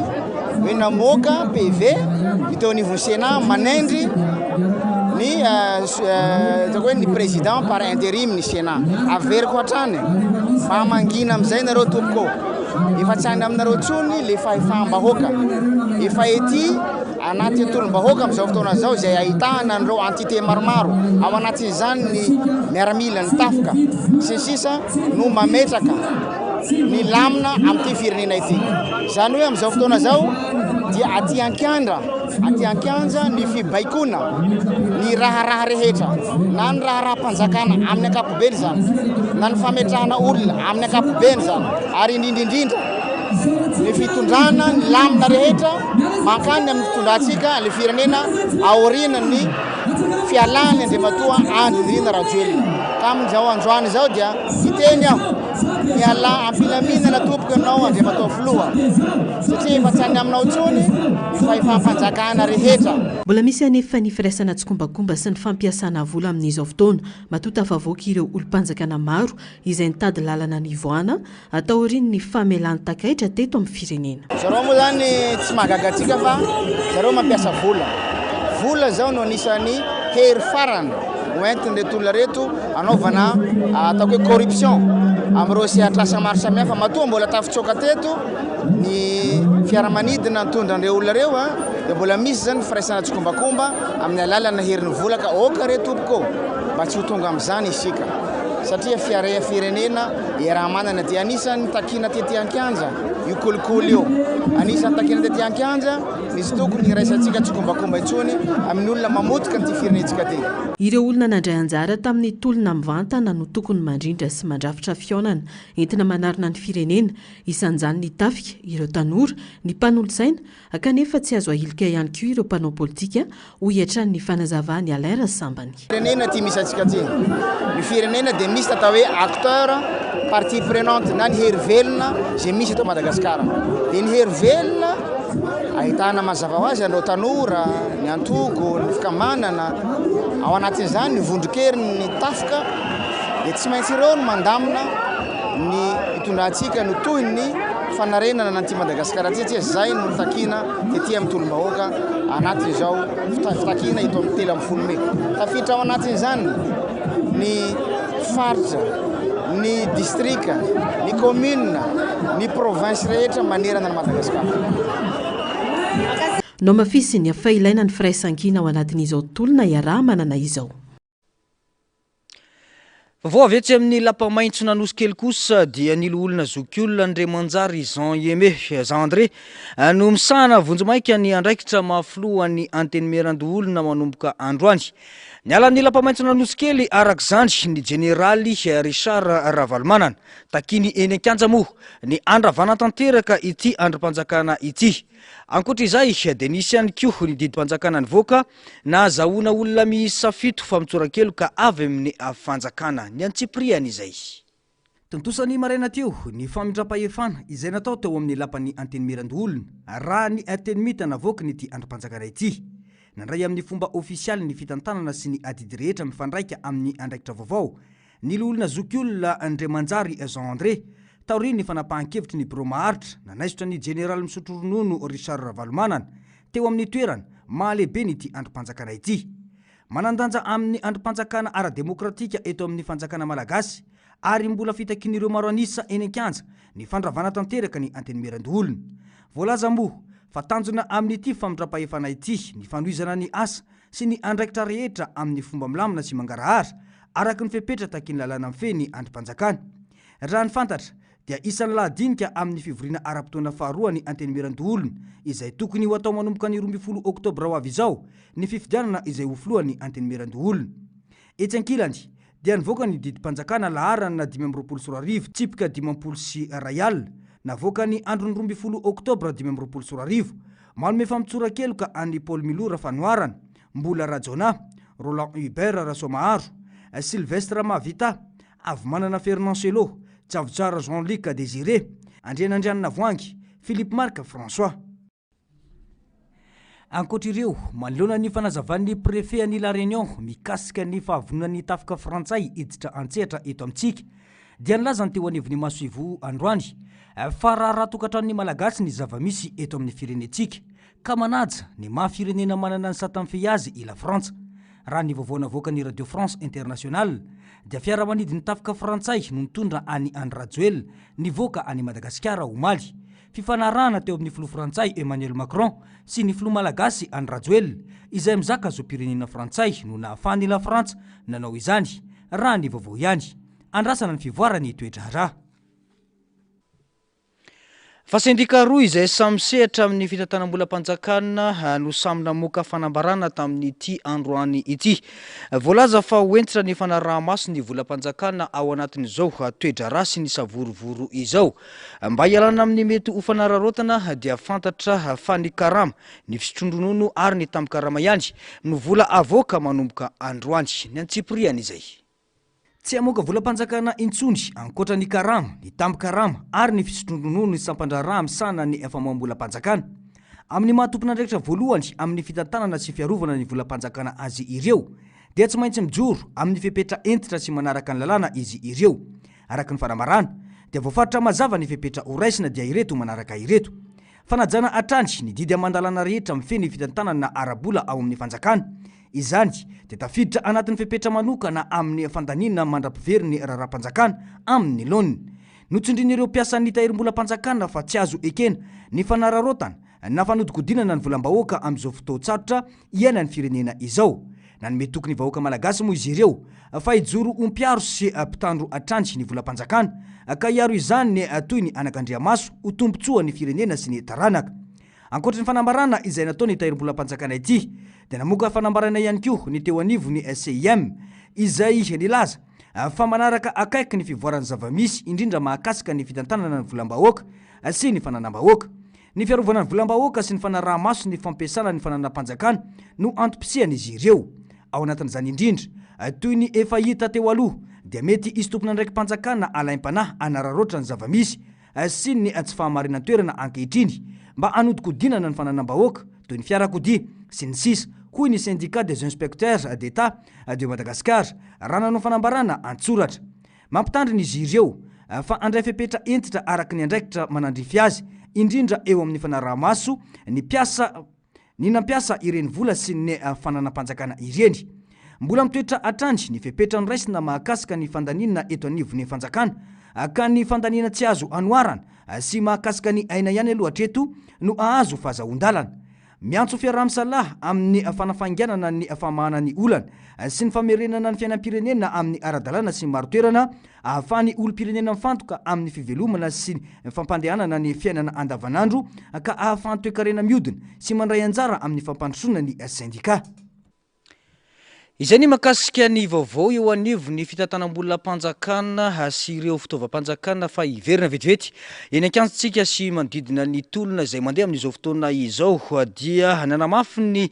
hoe namoaka PV iteo anivon'ny Sénat manendry ny président par intérim ny Sénat averiko hatrany fa mangina amin'izay nareo tompoko efa tsany aminareo tsony le fahefaham-bahoaka efa ety anaty tolom-bahoaka amin'izao fotoana zao izay ahitana an'ireo entité maromaro ao anatin'izany ny miaramila ny tafika sy sisa no mametraka ny lamina amin'ity firenena ity. Zany hoe amin'izao fotoana zao dia aty Ankanja ny fibaikona ny raharaha rehetra na ny raharam-panjakana amin'ny ankapobeny zany na ny fametrahana olona amin'ny ankapobeny zany ary indrindrindrindra ny fitondrana ny lamina rehetra mankany amin'ny fitondrantsika le firenena aoriana ny fialany Andriamatoa Andry Nirina Rajoelina. Ka amin'izao androany zao dia iteny aho miala ampilaminana tompoko ianao andre matao filoha satria efa tsy any aminao tsony fa efa fanjakana rehetra. Mbola misy anefa ny firaisana tsokombakomba sy ny fampiasana vola amin'izao fotoana mahatonta favoaka ireo olom-panjakana maro izay nitady lalana nivoana atao oriny ny famelany takaitra teto amin'ny firenena. Zareo moa zany tsy mahagagatsika fa zareo mampiasa vola. Vola zao no anisany hery farany hoentiny reto olona reto anaovana ataoko hoe corruption amin'ireo sehatrasa maro samihafa matoa mbola tafitsoaka teto ny fiaramanidina nitondran'ireo olona reo dia mbola misy zany firaisana tsokombakomba amin'ny alalana heriny vola ka oka re tompoko mba tsy ho tonga amin'izany isika satria firenena raha manana dia anisany takina tety an-kianja io kolikoly io anisany takina tety an-kianja misy tokony hiraisantsika tsokombakomba intsony amin'ny olona mamotika nyty firenentsika ty. Ireo olona nandray anjara tamin'ny tolona mivantana no tokony mandrindra sy mandrafitra fionana entina manarina ny firenena isan'izany ny tafika ireo tanora ny mpanolo-tsaina kanefa tsy azo ahilika ihany koa ireo mpanao politika ho hiatran'ny fanazavany Alain Rassambany. Firenena ty misy antsika ty ny firenena dia misy atao hoe acteur partie prenante na ny hery velona zay misy eto Madagasikara dia ny hery velona ahitana mazava ho azy anao tanora ny antogo ny fikamanana ao anatin'izany ny vondrokeriny ny tafika dia tsy maintsy ireo no mandamina ny hitondrantsika no toy ny fanarenana nanty Madagasikara ty zay no takina tety amin'ny tolom-bahoaka anatin'izao fitakina eto amin'ny 30 Mey. Tafiditra ao anatin'izany ny faritra ny distrika ny commune ny province rehetra manerana ny Madagasikara. No mafisy ny afa ilaina ny firaisan-kina ao anatin'izao tolona iaraha manana izao. Vao avetsy amin'ny lapa-maitso nanosy kely kosa dia niloolona zokiolona Andriamanjary Jean André no misahana vonjomaika ny andraikitra mahafilohan'ny antenimierandoolona manomboka androany. Niala ny lapa-maitso nanosy kely arak'izany ny generaly Richard Ravalomanana takiny eny an-kianja moa ny andravana tanteraka ity androm-panjakana ity. Ankoatra izay dia nisy ihany koa ny didim-panjakana nivoaka na azahoana olona miisa 7 fa mitsorakelo ka avy amin'ny fanjakana ny Antsipriana izay. Tontosany maraina teo ny famindram-pahefana izay natao teo amin'ny lapan'ny antenimierandoolona raha ny antenimita navoaka nyty androm-panjakana ity. Nandray amin'ny fomba ofisialy ny fitantanana sy ny adidy rehetra mifandraika amin'ny andraikitra vaovao ny olona zokiolona Andriamanjary Jean André taoriny ny fanapahan-kevitry ny biro maharitra nanaisotra ny generaly misotro ronono Richard Ravalomanana teo amin'ny toerana mahalehibe nyty androm-panjakana ity. Manandanja amin'ny androm-panjakana ara-demokratika eto amin'ny fanjakana malagasy ary mbola fitakin'ireo maro anisa eny an-kianja ny fandravana tanteraka ny antenimierandoolona. Voalaza moa fa tanjona amin'ity famindram-pahefana ity ny fanohizana ny asa sy ny andraikitra rehetra amin'ny fomba milamina sy mangarahara araka ny fepetra takin'ny lalàna mifeny androm-panjakana. Raha ny fantatra dia isan'ny lahadinika amin'ny fivoriana ara-potoana faharoa ny antenimierandoolona izay tokony ho atao manomboka ny 12 Oktobra ho avy izao ny fifidianana izay ho filohan'ny antenimierandoolona. Etsy ankilany dia nivoaka ny didim-panjakana laharana 524 tsipika 12 navoaka ny androny 12 Oktobra 2024 manome famitsorakelo ka an'ny Paul Milora Fanoarana, Mbola Rajona, Roland Hubert Rasomaharo, Sylvestre Mavita, avy manana Fernand Selo, Tsavitsara Jean-Luc Désiré, Andrianandrianina Voangy, Philippe Marc François. Ankoatr'ireo manoloana ny fanazavan'ny préfet an'i La Réunion mikasika ny fahavononan'ny tafika frantsay iditra antsehatra eto amintsika dia nilaza ny teo anivon'ny Masoivo androany fa raha tokantranon'ny malagasy ny zava-misy eto amin'ny firenentsika ka manaja ny maha-firenena manana ny satan'ny azy i La Frantsa. Raha ny vaovao navoaka ny Radio France Internationale dia fiaramanidiny tafika frantsay no nitondra any Andrajoel nivoaka any Madagasikara omaly. Fifanarahana teo amin'ny filoha frantsay Emmanuel Macron sy ny filoha malagasy Andrajoel izay mizaka zo pirenena frantsay no nahafahany La Frantsa nanao izany raha ny vaovao ihany andrasana ny fivoarany toedrarà. Fa sendika roa izay samy sehatra amin'ny fitantanam-bolam-panjakana no samy namoaka fanambarana tamin'ity androany ity. Voalaza fa hoentitra ny fanaraha-maso ny volam-panjakana ao anatin'izao toedrarà sy ny savorovoro izao. Mba hialana amin'ny mety ho fanararotana dia fantatra fa ny karama, ny fisotrondronono ary ny tambikarama ihany no vola avoaka manomboka androany ny Antsipriana izay. tsy amoaka volam-panjakana intsondry ankoatra ny karama, ny tamby karama ary ny fisotronono ny sampandrara misana ny famoam-bolam-panjakana. Amin'ny maha-tompon'andraikitra voalohany amin'ny fitantanana sy fiarovana ny volam-panjakana azy ireo dia tsy maintsy mijoro amin'ny fepetra entitra sy manaraka ny lalàna izy ireo. Araka ny fanamarana dia voafaritra mazava ny fepetra horaisina dia ireto manaraka ireto: fanajana atrandry ny didy amandalana rehetra mifeny fitantanana arabola ao amin'ny fanjakana. Izany dia tafiditra anatin'ny fepetra manokana amin'ny fandaninana mandra-pivery ny raharam-panjakana amin'ny laoniny. Notsindrin'ireo mpiasa ny tahirim-bolam-panjakana fa tsy azo ekena ny fanararotana na fanodikodinana ny volam-bahoaka amin'izao fotoan-tsarotra iainan'ny firenena izao. Nanome tokony vahoaka malagasy moa izy ireo fa hijoro ompiaro sy mpitandro atrandry ny volam-panjakana ka hiaro izany ny toy ny anak'Andriamaso ho tombotsoa ny firenena sy ny taranaka. Ankoatra ny fanambarana izay natao ny tahirim-bolam-panjakana ity dia namoaka fanambarana ihany koa ny teo anivo ny CIM izay nilaza fa manaraka akaiky ny fivoaran'ny zavamisy indrindra mahakasika ny fitantanana ny volam-bahoaka sy ny fananam-bahoaka. Ny fiarovana ny volam-bahoaka sy ny fanaraha-maso ny fampiasana ny fananam-panjakana no antom-pisian'izy ireo. Ao anatin'izany indrindra toy ny efa hita teo aloha dia mety isy tompon'andraiky mpanjakana alaim-panahy anararoatra ny zavamisy sy ny tsy fahamarinan-toerana ankehitriny mba hanodikodinana ny fananam-bahoaka toy ny fiarakodia sy ny sisa, hoy ny syndicat des inspecteurs d'État de Madagascar raha nanao fanambarana antsoratra. Mampitandrina izy ireo fa andray fepetra entitra araka ny andraikitra manandrify azy indrindra eo amin'ny fanaraha-maso ny nampiasa ireny vola sy ny fananam-panjakana ireny. Mbola mitoetra atrandry ny fepetra noraisina mahakasika ny fandaninana eto anivon'ny fanjakana ka ny fandanina tsy azo anoarana sy mahakasika ny aina ihany aloha hatreto no ahazo fahazahoan-dalana. Miantso fiaraha-misalaha amin'ny fanafainganana ny famahana ny olana sy ny famerenana ny fiainam-pirenena amin'ny ara-dalàna sy maro-toerana ahafahany olom-pirenena mifantoka amin'ny fivelomana sy ny fampandehanana ny fiainana andavanandro ka ahafahany toe-karena miodina sy mandray anjara amin'ny fampandrosoana ny syndicat. Izay ny makasika ny vaovao eo anivo ny fitantanam-bolam-panjakana sy ireo fitaovam-panjakana fa hiverina vetivety eny an-kiantsika sy manodidina ny tolona izay mandeha amin'izao fotoana izao dia nanamafy ny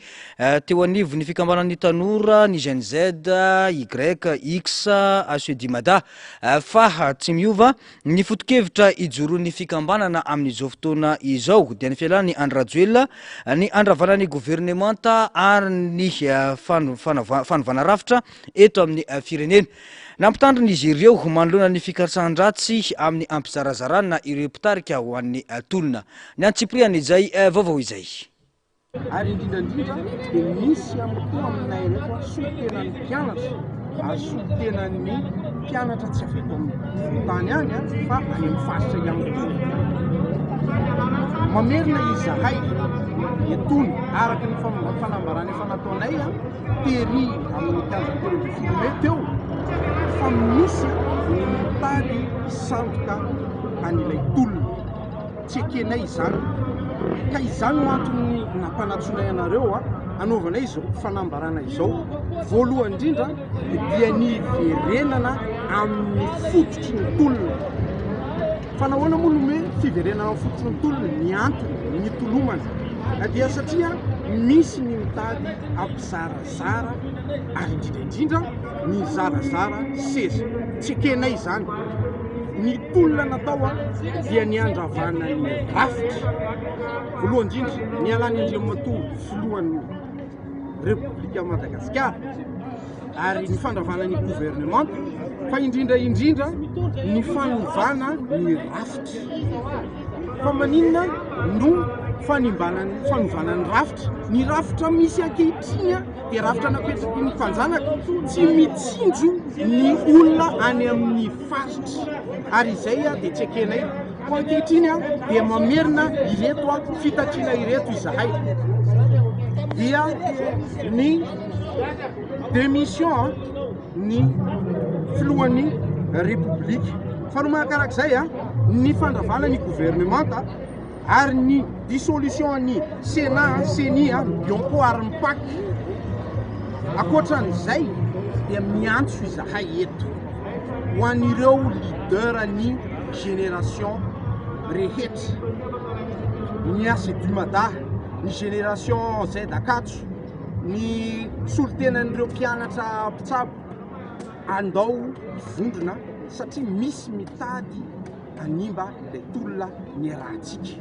teo anivo ny fikambanan'ny tanora ny GNZ, YX, ASUDIMADA fa tsy miova ny foto-kevitra ijoroan'ny fikambanana amin'izao fotoana izao dia ny fialan'ny Andry Rajoelina, ny andravanan'ny gouvernemanta ary ny fanovana rafitra eto amin'ny firenena. Nampitandrina izy ireo manoloana ny fikatsahan-dratsy amin'ny ampizarazarana ireo mpitarika ho an'ny tolona. Ny antsipriana izay vaovao izay. Ary indrindrandrindra dia misy amkoa aminay rehefa sotenan'ny mpianatra sotenan'ny mpianatra tsy afaka amin'ny tany any fa any amin'ny faritra ihany koa. Mamerina izahay etony araka ny fanambarana efa nataonay tery amin'ny 15 telo de filme teo fa misy ny mitady sandoka an'ilay tolona tsy ekenay izany ka izany no antony nampanatsoanay anareo anaovanay izao fanambarana izao. Voalohany indrindra dia ny verenana amin'ny fototry ny tolona. Fanahoana moa no hoe fiverenana amin'ny fototry ny tolona ny antony ny tolomana dia satria misy ny mitady ampizarazara ary indrindraindrindra ny zarazara seza tsy ekenay izany. Ny tolona natao dia ny andravana ny rafitra voalohany indrindra ny alany Andriamatoa filohan'ny Repoblika Madagasikara ary ny fandravana ny gouvernement fa indrindra ny fanovana ny rafitra. Fa maninona no fanovana ny rafitra? Ny rafitra misy ankehitriny dia rafitra napetraky ny mpanjanaka tsy mitsinjo ny olona any amin'ny faritra ary izay dia tsy ekenay. Fa ankehitriny dia mamerina ireto fitatrina ireto izahay dia ny démission ny filohan'ny Repoblika. Fa no mahakarak'izay ny fandravana ny gouvernemanta ary ny dissolution ny Sénat, CENI, Biompo ary MPAC. Akoatran'izay dia miantso izahay eto ho an'ireo leader ny génération rehetra, ny ASUDIMADA, ny génération Z4, ny solotenan'ireo mpianatra mpitsabo andao vondrona satria misy mitady animba ilay tolona ny rahantsika.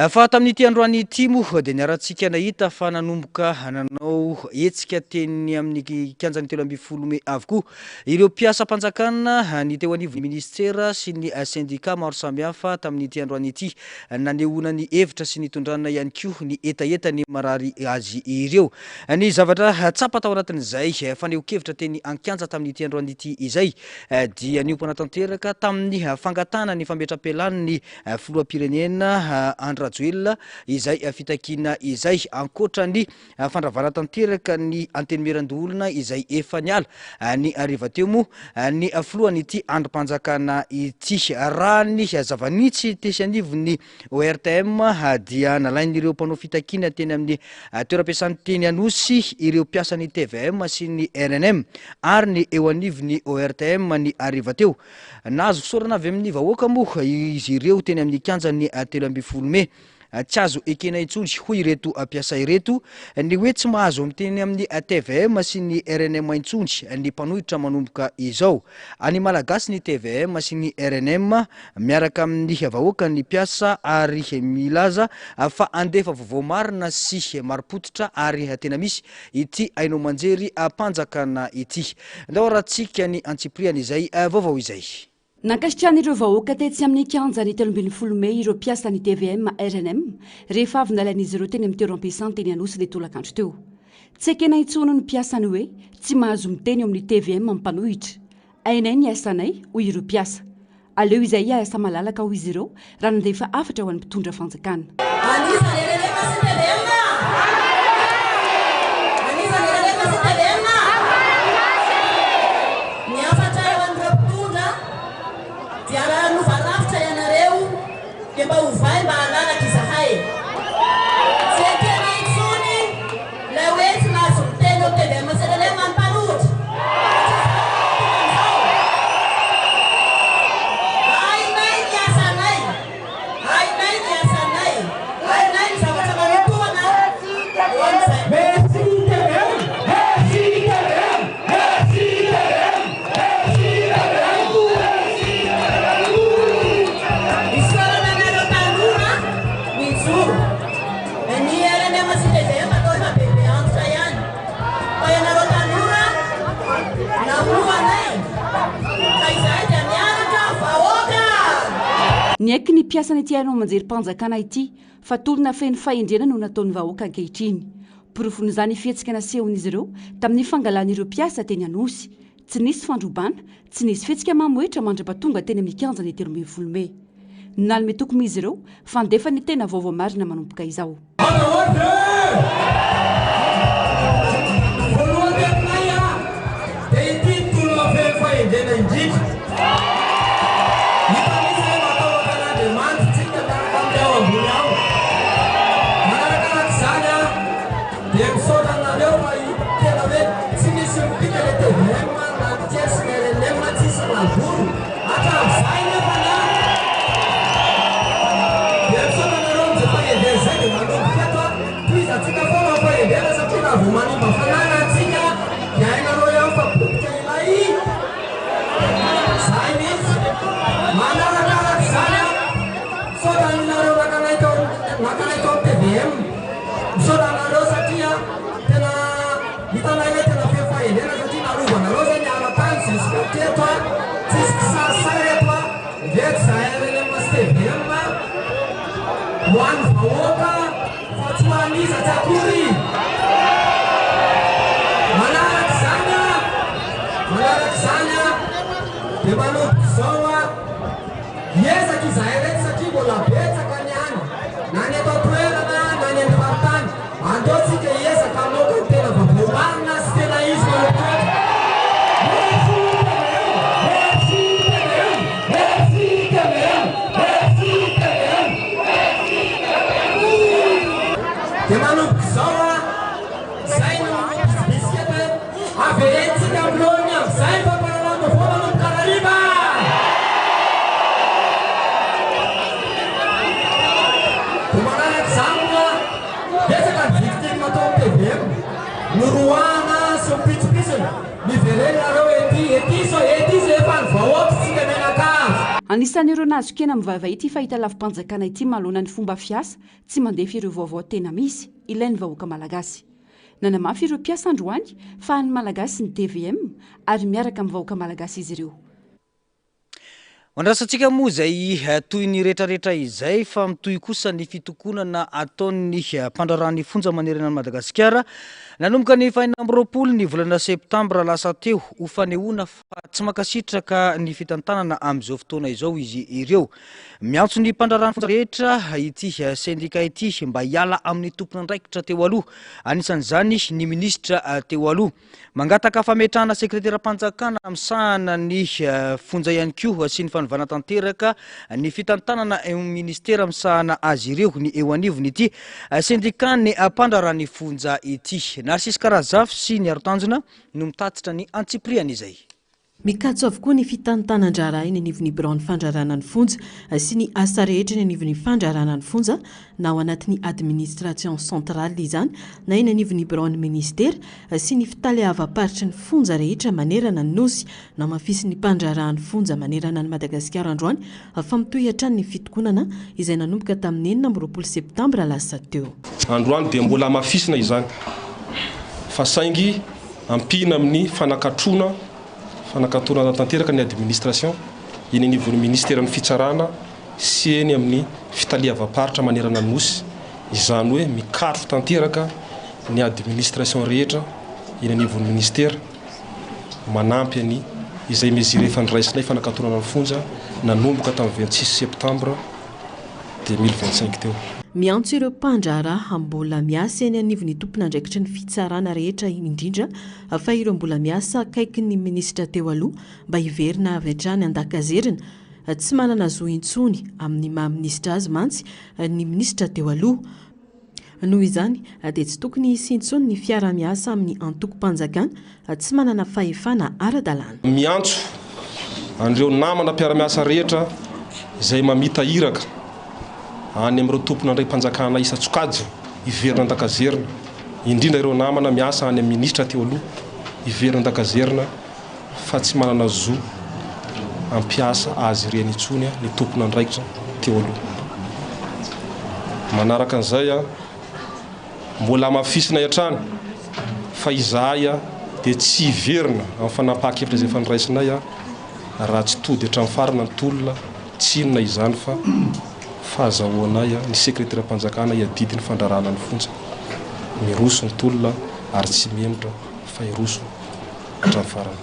Fa tamin'ity androany ity moa dia niarantsika nahita fa nanomboka nanao hetsika teny amin'ny kianjany 12 Mey avokoa ireo mpiasa-panjakana ny teo anivon'ny ministera sy ny syndicat maro samihafa tamin'ity androany ity nanehoana ny hevitra sy ny tondrana ihany koa ny etaeta ny marary azy ireo. Ny zavatra tsapa tao anatin'izay faneho-kevitra teny ankianja tamin'ity androany ity izay dia niompo natanteraka tamin'ny fangatana ny fametra-pelan'ny filoham-pirenena Rajoelina izay fitakina izay ankoatrany fandravana tanteraka ny antenimiran-dolona izay efa niala ny ariva teo moa ny filohan'ity androm-panjakana ity raha ny zavanitsy tesy anivon'ny ORTM dia nalain'ireo mpanao fitakina teny amin'ny toeram-piasan'ny teny Anosy ireo mpiasan'ny TVM sy ny RNM ary ny eo anivon'ny ORTM ny ariva teo nahazo fisaorana avy amin'ny vahoaka moa izy ireo teny amin'ny kianjany 13 Mey tsy azo ekena intsony hoy ireto mpiasa ireto ny hoe tsy mahazo miteny amin'ny TVM sy ny RNM intsony ny mpanohitra manomboka izao. Any malagasy ny TVM sy ny RNM miaraka amin'ny vahoaka ny mpiasa ary milaza fa andefa vaovao marina sy maripototra ary tena misy ity ainao manjery mpanjakana ity. Ndao rahantsika ny antsipriana izay vaovao izay. Nankasitrana ireo vahoaka tetsy amin'ny kianja ny 12 Mey ireo mpiasa ny TVM RNM rehefa avy nalain'izy ireo teny amin'ny toeram-piasana teny Anosy ilay tolakandro teo. Tsy ekena intsony ny mpiasany hoe tsy mahazo miteny eo amin'ny TVM mampanohitra. Ainay ny asanay hoy ireo mpiasa. Aleo izay asa malalaka hoy izy ireo raha nandefa afatra ho an'ny mpitondra fanjakana. Ny aiky ny mpiasany ity ainao manjery mpanjakana ity fa tolona feno fahendrena no nataon'ny vahoaka ankehitriny. Porofon'izany fihetsika nasehon'izy ireo tamin'ny fangalan'ireo mpiasa teny Anosy. Tsy nisy fandrobana, tsy nisy fihetsika mamoetra mandra-patonga teny amin'ny kianja ny 13 Mey. Nalome tokony izy ireo fandefa ny tena vaovao marina manomboka izao. Nuruana, seu pitch anisan'ireo nazo kena mivava ity fahita lavim-panjakana ity malona ny fomba fiasa tsy mandefa ireo vaovao tena misy ilainy vahoaka malagasy nanamafy ireo mpiasa androany fa ny malagasy ny TVM ary miaraka amin'ny vahoaka malagasy izy ireo. Andrasantsika moa zay toy ny rehetrarehetra izay fa mitoy kosa ny fitokonana ataon'ny mpandrarany fonja manerana ny Madagasikara nanomboka ny 20 ny volana septambra lasa teo ho fanehoana fa tsy makasitraka ny fitantanana amin'izao fotoana izao izy ireo. Miantso ny mpandrarany fonja rehetra ity sendika ity mba hiala amin'ny tompona andraikitra teo aloha. Anisan'izany ny ministra teo aloha. Mangataka fametrahana sekretera-panjakana amsahana ny fonja ihany koa sy ny fanovana tanteraka ny fitantanana ministera amsahana azy ireo ny eo anivony ity sendika ny mpandrarany fonja ity. Narcisy Karazafy sy ny arotanjona no mitatitra ny antsipriany izay. Mikatso avokoa ny fitantanandrara ny anivon'ny birao ny fandrarana ny fonja sy ny asa rehetra ny anivon'ny fandrarana ny fonja na ao anatin'ny administration centrale izany na eny anivon'ny birao ny ministera sy ny fitaleava-paritra ny fonja rehetra manerana ny nosy na mafisy ny mpandrarana ny fonja manerana ny Madagasikara androany fa mitohy hatrany ny fitokonana izay nanomboka tamin'ny 4 septambra lasa teo. Androany dia mbola mafisina izany fa saingy ampina amin'ny fanakatrona tanteraka ny administration eny anivon'ny ministera ny fitsarana sy eny amin'ny fitaliava-paritra manerana ny nosy izany hoe mikatro tanteraka ny administration rehetra eny anivon'ny ministera manampy any izay mesure fandraisana fanakatonana ny fonja nanomboka tamin'ny 26 septambra 2025 teo. Miantso ireo mpandrara mbola miasa eny anivon'ny tompona andraikitra ny fitsarana rehetra indrindra fa ireo mbola miasa akaiky ny ministra teo aloha mba hiverina avy hatrany andakazerina tsy manana zo intsony amin'ny maha-ministra azy mantsy ny ministra teo aloha. Noho izany dia tsy tokony hisy intsony ny fiara-miasa amin'ny antoko-panjakana tsy manana fahefana ara-dalàna. Miantso andreo namana mpiara-miasa rehetra izay mamita iraka any amin'ireo tompona andray mpanjakana isa-tsokajy hiverina andakazerina indrindra ireo namana miasa any amin'ny ministra teo aloha hiverina andakazerina fa tsy manana zo ampiasa azy ireny intsony ny tompona andraikitra teo aloha. Manaraka an'izay mbola mafisina hatrany fa izahay dia tsy hiverina amin'ny fanapaha-kevitra izay fandraisinay raha tsy tody hatramin'ny farana ny tolona tsy inona izany fa fahazahoanay ny sekretera-panjakana hiadidy ny fandrarana ny fonja miroso ny tolona ary tsy memotra fa hiroso hatramin'ny farana.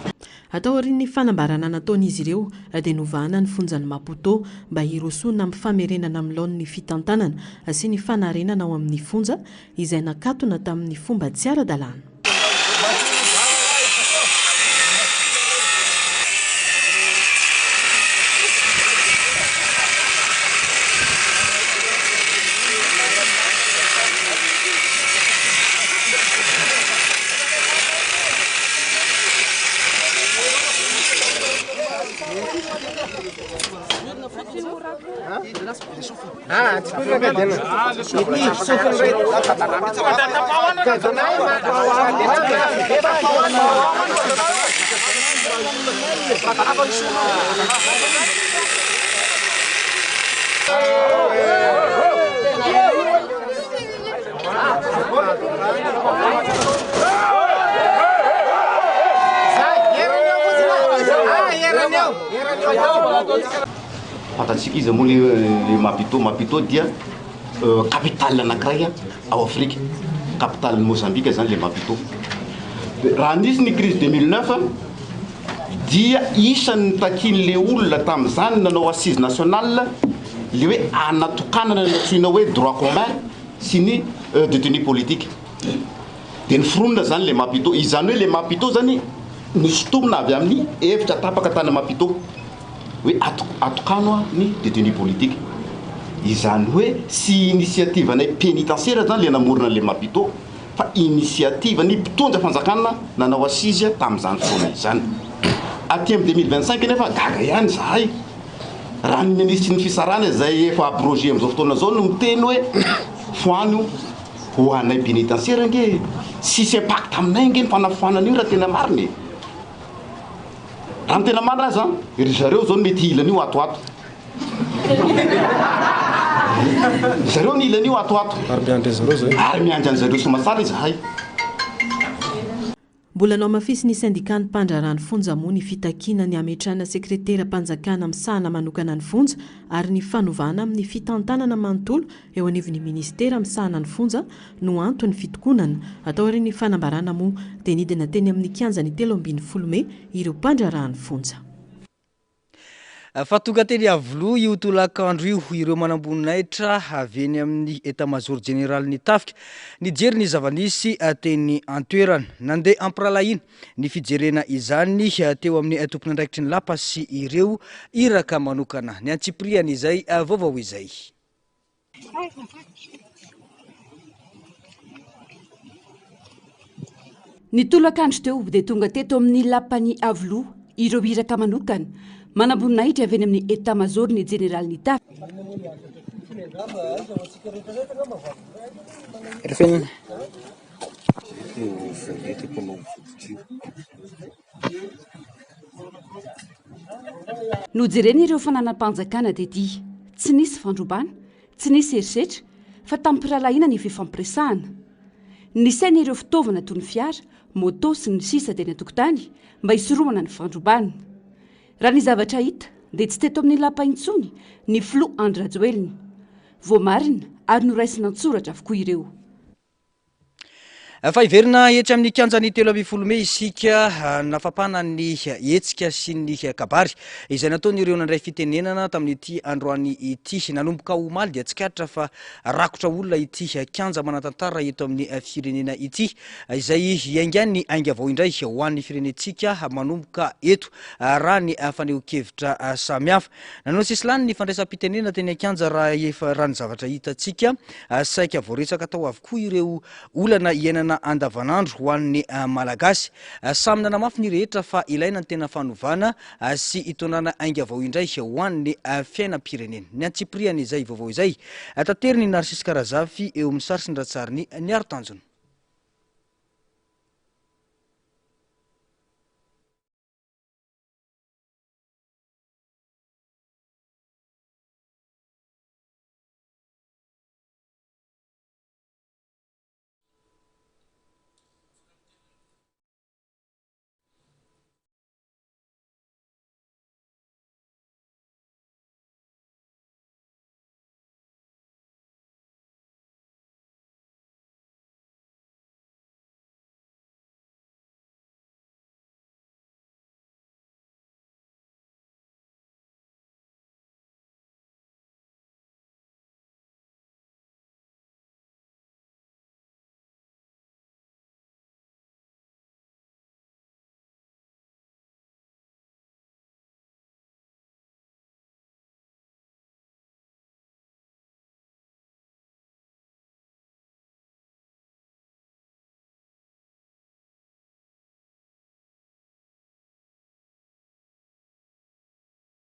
Atao aorian'ny fanambarana nataon'izy ireo dia novahana ny fonjany Maputo mba hirosona amin'ny famerenana amin'ny laon'ny fitantanana sy ny fanarenana ao amin'ny fonja izay nakatona tamin'ny fomba tsy ara-dalàna. Fantatsika izy moa le Maputo dia capitale anankiray ao Afrika, capitale Mozambique zany le Maputo. Raha nisy ny crise 2009 dia isan'ny takin'le olona tamin'izany nanao assise nationale le hoe anatokanana ny antsoina hoe droit commun sy ny détenu politique. Dia niforonina zany le Maputo, izany hoe le Maputo zany nisotomina avy amin'ny hevitra tapaka tany Maputo hoe atokano ny détenu politique. Izany hoe sy initiative anay pénitentiaire zany le namorona le Maputo fa initiative ny mpitondra fanjakana nanao assise tamin'izany fotoana izany. Aty amin'ny 2025 nefa gaga ihany zahay raha ny ministre ny fisarana izay efa abrogé amin'izao fotoana zao no miteny hoe foano ho anay pénitentiaire nge sisy impact aminay nge ny fanafoanana io raha tena mariny. raha ny tena marina azy ry zareo zao mety ilan'io atoato zareo ny ilan'io atoato ary miandry an'zareo somasara izy hay mbola anao mafisy ny syndika ny mpandrarany fonja moa ny fitakina ny ametrahana sekretera mpanjakana misahana manokana ny fonja ary ny fanovana amin'ny fitantanana manontolo eo anivon'ny ministera misahana ny fonja no antony fitokonana atao ary ny fanambarana moa dia nidina teny amin'ny kianjany 13 Mey ireo mpandrarany fonja. Fatoga teny avlo io tolakandro io ireo manamboninahitra avy eny amin'ny état-major général ny tafika nijery ny zavanisy teny antoerana nandeha ampiralahina ny fijerena izany teo amin'ny tompony andraikitry ny lapa sy ireo iraka manokana ny antsipriany izay vaovao izay. Ny tolakandro teo dia tonga teto amin'ny lapany avlo ireo iraka manokana manamboninahitra avy eny amin'ny état-major ny général ny taf. Nojereny ireo fananam-panjakana dia dia tsy nisy fandrobana, tsy nisy erisetra fa tampiralahina ny fifampiresahana. Nisaina ireo fitaovana toy ny fiara, moto sy ny sisa teny an-tokotany mba hisorohana ny fandrobana. Raha ny zavatra hita dia tsy teto amin'ny lapa intsony ny Flo Andry Rajoelina voamarina ary noraisina an-tsoratra avokoa ireo. Fa iverina etsy amin'ny kianjany 13 Mey isika nafapana ny hetsika sy ny kabary izay nataon'ireo nandray fitenenana tamin'ity androany ity nanomboka omaly dia tsikatra fa rakotra olona ity kianja manatantara eto amin'ny firenena ity izay iaingany ainga vao indray ho an'ny firenetsika manomboka eto raha ny faneho-kevitra samihafa. Nanao sisilany ny fandraisam-pitenenana teny kianja raha efa raha ny zavatra hitatsika saika voaresaka tao avokoa ireo olana iainana andavanandro ho an'ny malagasy samy nanamafy ny rehetra fa ilaina ny tena fanovana sy itonana ainga vao indray ho an'ny fiainam-pirenena. Ny antsipriany izay vaovao izay tanteriny Narcisse Karazafy eo amin'ny sary sy ny ratsariny ny aro-tanjona.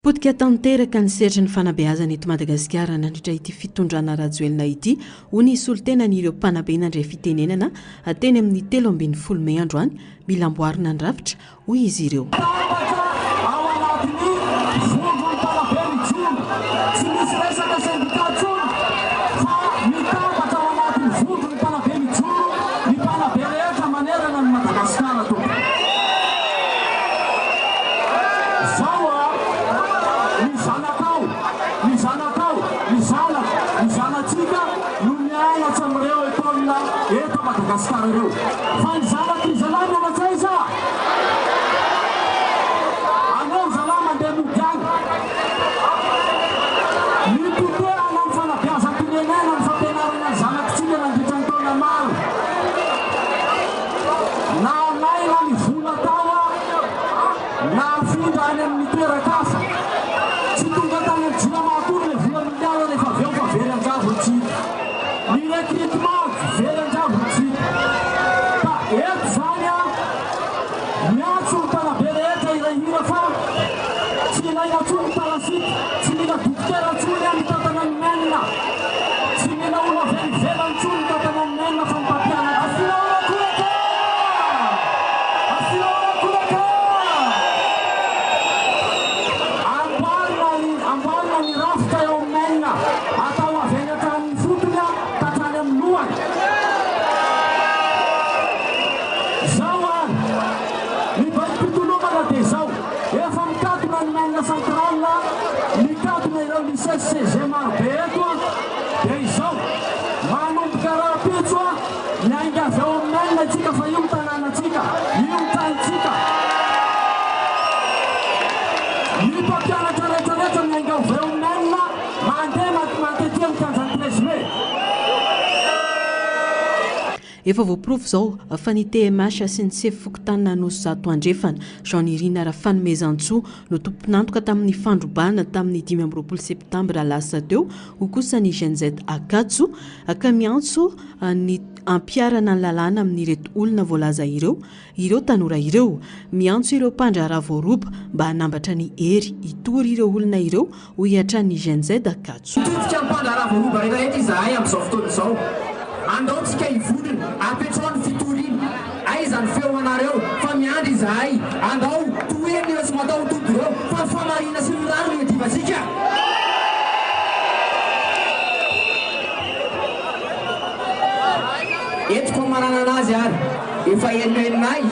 Potika tanteraka ny seritra ny fanabeazana eto Madagasikara nandritra ity fitondrana Rajoelina ity ho ny solitenan'ireo mpanabe nandray fitenenana teny amin'ny 13 Mey androany mila amboarina ny rafitra hoy izy ireo. avy ao amin'alina atsika fa io tanànatsika io tanitsika io mpampianatra rehetrarehetra miainga avy ao amin'alina mandeha matety amin'ny 13 mai efa voaprofo zao fa ny TMH sy ny sefy fokontany Nosy Zato Andrefana Jean Irina Rafanomezantsoa no tompon'antoka tamin'ny fandrobana tamin'ny 5 septambra lasa teo ho kosa ny GNZ Akatso ka miantso ny ampiarana ny lalàna amin'ireto olona voalaza ireo tanora ireo miantso ireo mpandraharaha voaroba mba hanambatra ny hery hitory ireo olona ireo ho hiatran'ny GNZ Akatso. Totika mpandraharaha voaroba rehetrarehetra izahay amin'izao fotoana izao andaontsika hivodina apetrahany fitoriana aizany feo anareo fa miandry izahay andao toeriny ireo sy matao toby ireo fa famarina sy miraro ny divatsika etiko manana anazy ary efa enoenonay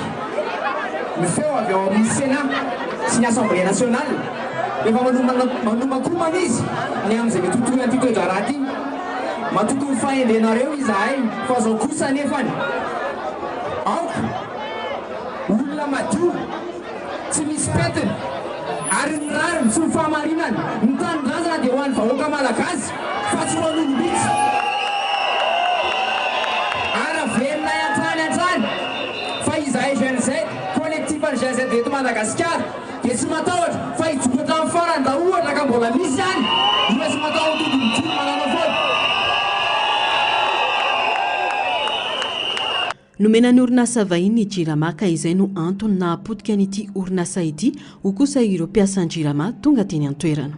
ny feo avy ao amin'ny Sénat sy ny Assemblée nationale efa manomakomana izy ny amin'izay metontolo an'ity toedraraha ty matokony fahendenareo izahay fa zao kosa nefany aoka olona madio tsy misy petiny ary ny rariny sy ny fahamarinany ny tanindrazana dia ho an'ny vahoaka malagasy fa tsy ho an'olom-bitsy aravenonay antrany fa izahay GNZ kolektifan'ny GNZ eto Madagasikara dia tsy matahotra fa hijokatra amin'ny farany da ohatra ka mbola misy any io tsy matahotra todimijoro manana foana. Nomenany orinasa vahiny ny Jirama ka izay no antony nahapotika an'ity orinasa ity ho kosa ireo mpiasan'ny Jirama tonga teny an-toerana.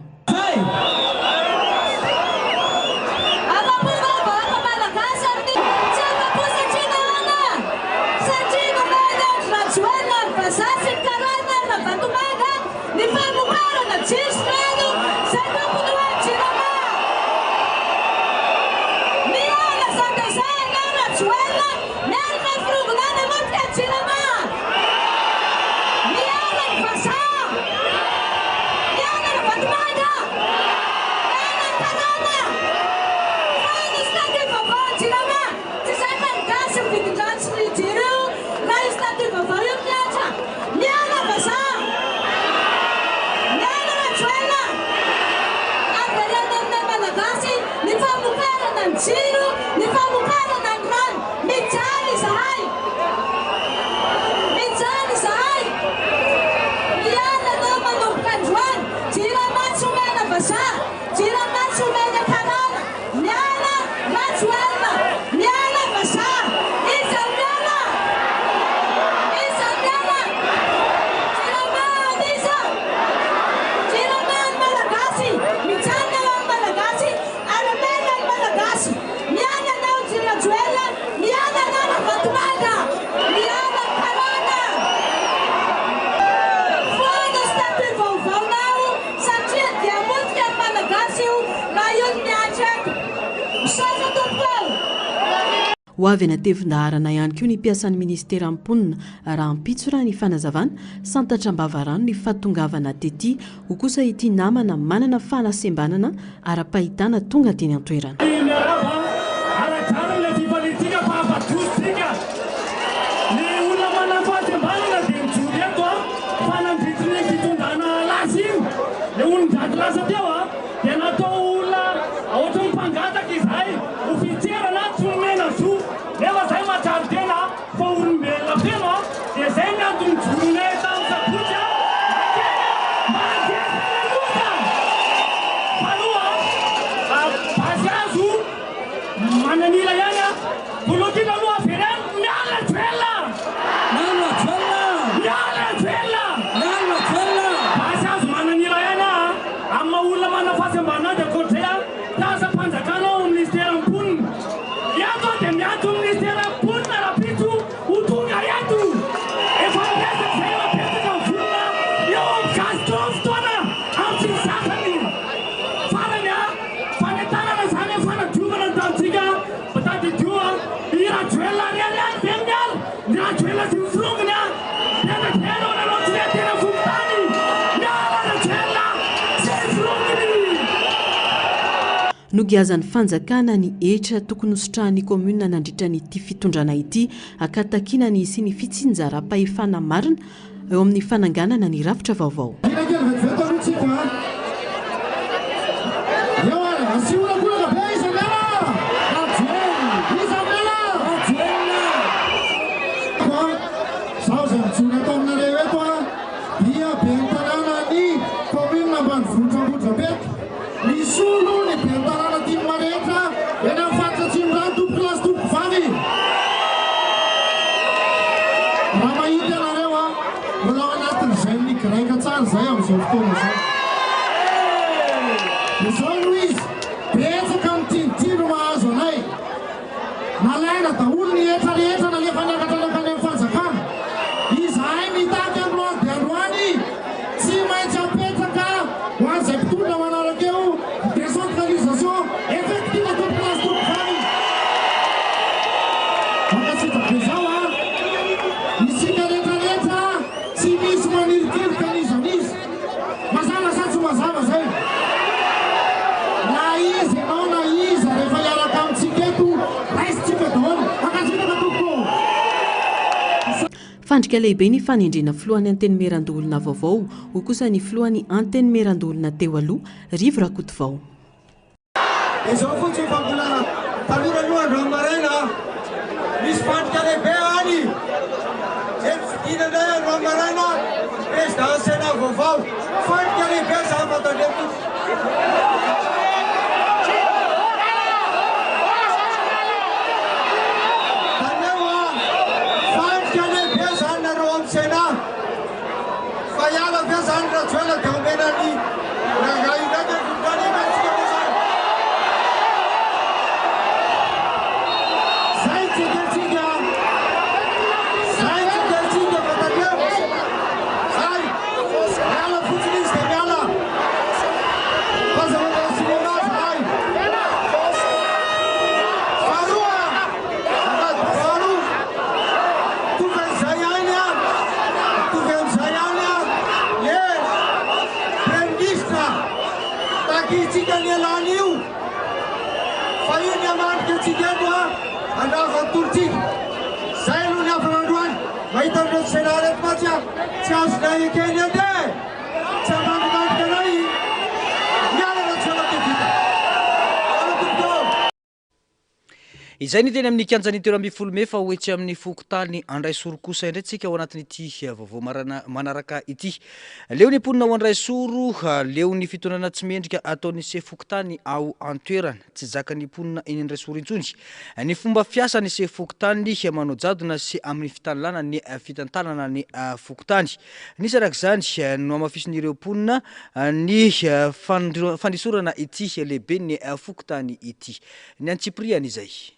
ho avy natevin-daharana ihany koa ny mpiasan'ny ministera amponina raha ampitsora ny fanazavana santatra mbavarano ny fahatongavana tety ho kosa ity namana manana fanasembanana ara-pahitana tonga teny an-toerana. Baseado nogiazan'ny fanjakana ny etra tokony hosotrahan'ny komuna nandritra nyity fitondrana ity akatakinany sy ny fitsinjaram-pahefana marina eo amin'ny fananganana ny rafitra vaovao. Fandrika lehibe ny fanendrena filohan'ny antenimerandolona vaovao ho kosa ny filohan'ny antenimerandolona teo aloha Rivo Rakotovao. Izao fotsy efa mbola taloha andro amaraina misy fandrika lehibe any zay fidina indray andro amaraina président Sénat vaovao fandrika lehibe za fatandre izay ny teny amin'ny kianjany telo amby folo me fa hoetsy amin'ny fokotany andray soro kosa indray tsika ao anatin'ity vaovao manaraka ity. Leo ny ponina ao andray soro leo ny fitondrana tsy mendrika ataon'ny se fokotany ao antoerana tsy zaka ny ponina eny andray soro intsony. Ny fomba fiasa ny se fokotany manao jadona sy amin'ny fitanalana ny fitantanana ny fokotany. Nisy arak'izany no amafisin'ireo ponina ny fandisorana ity lehibe ny fokotany ity. Ny antsipriany izay.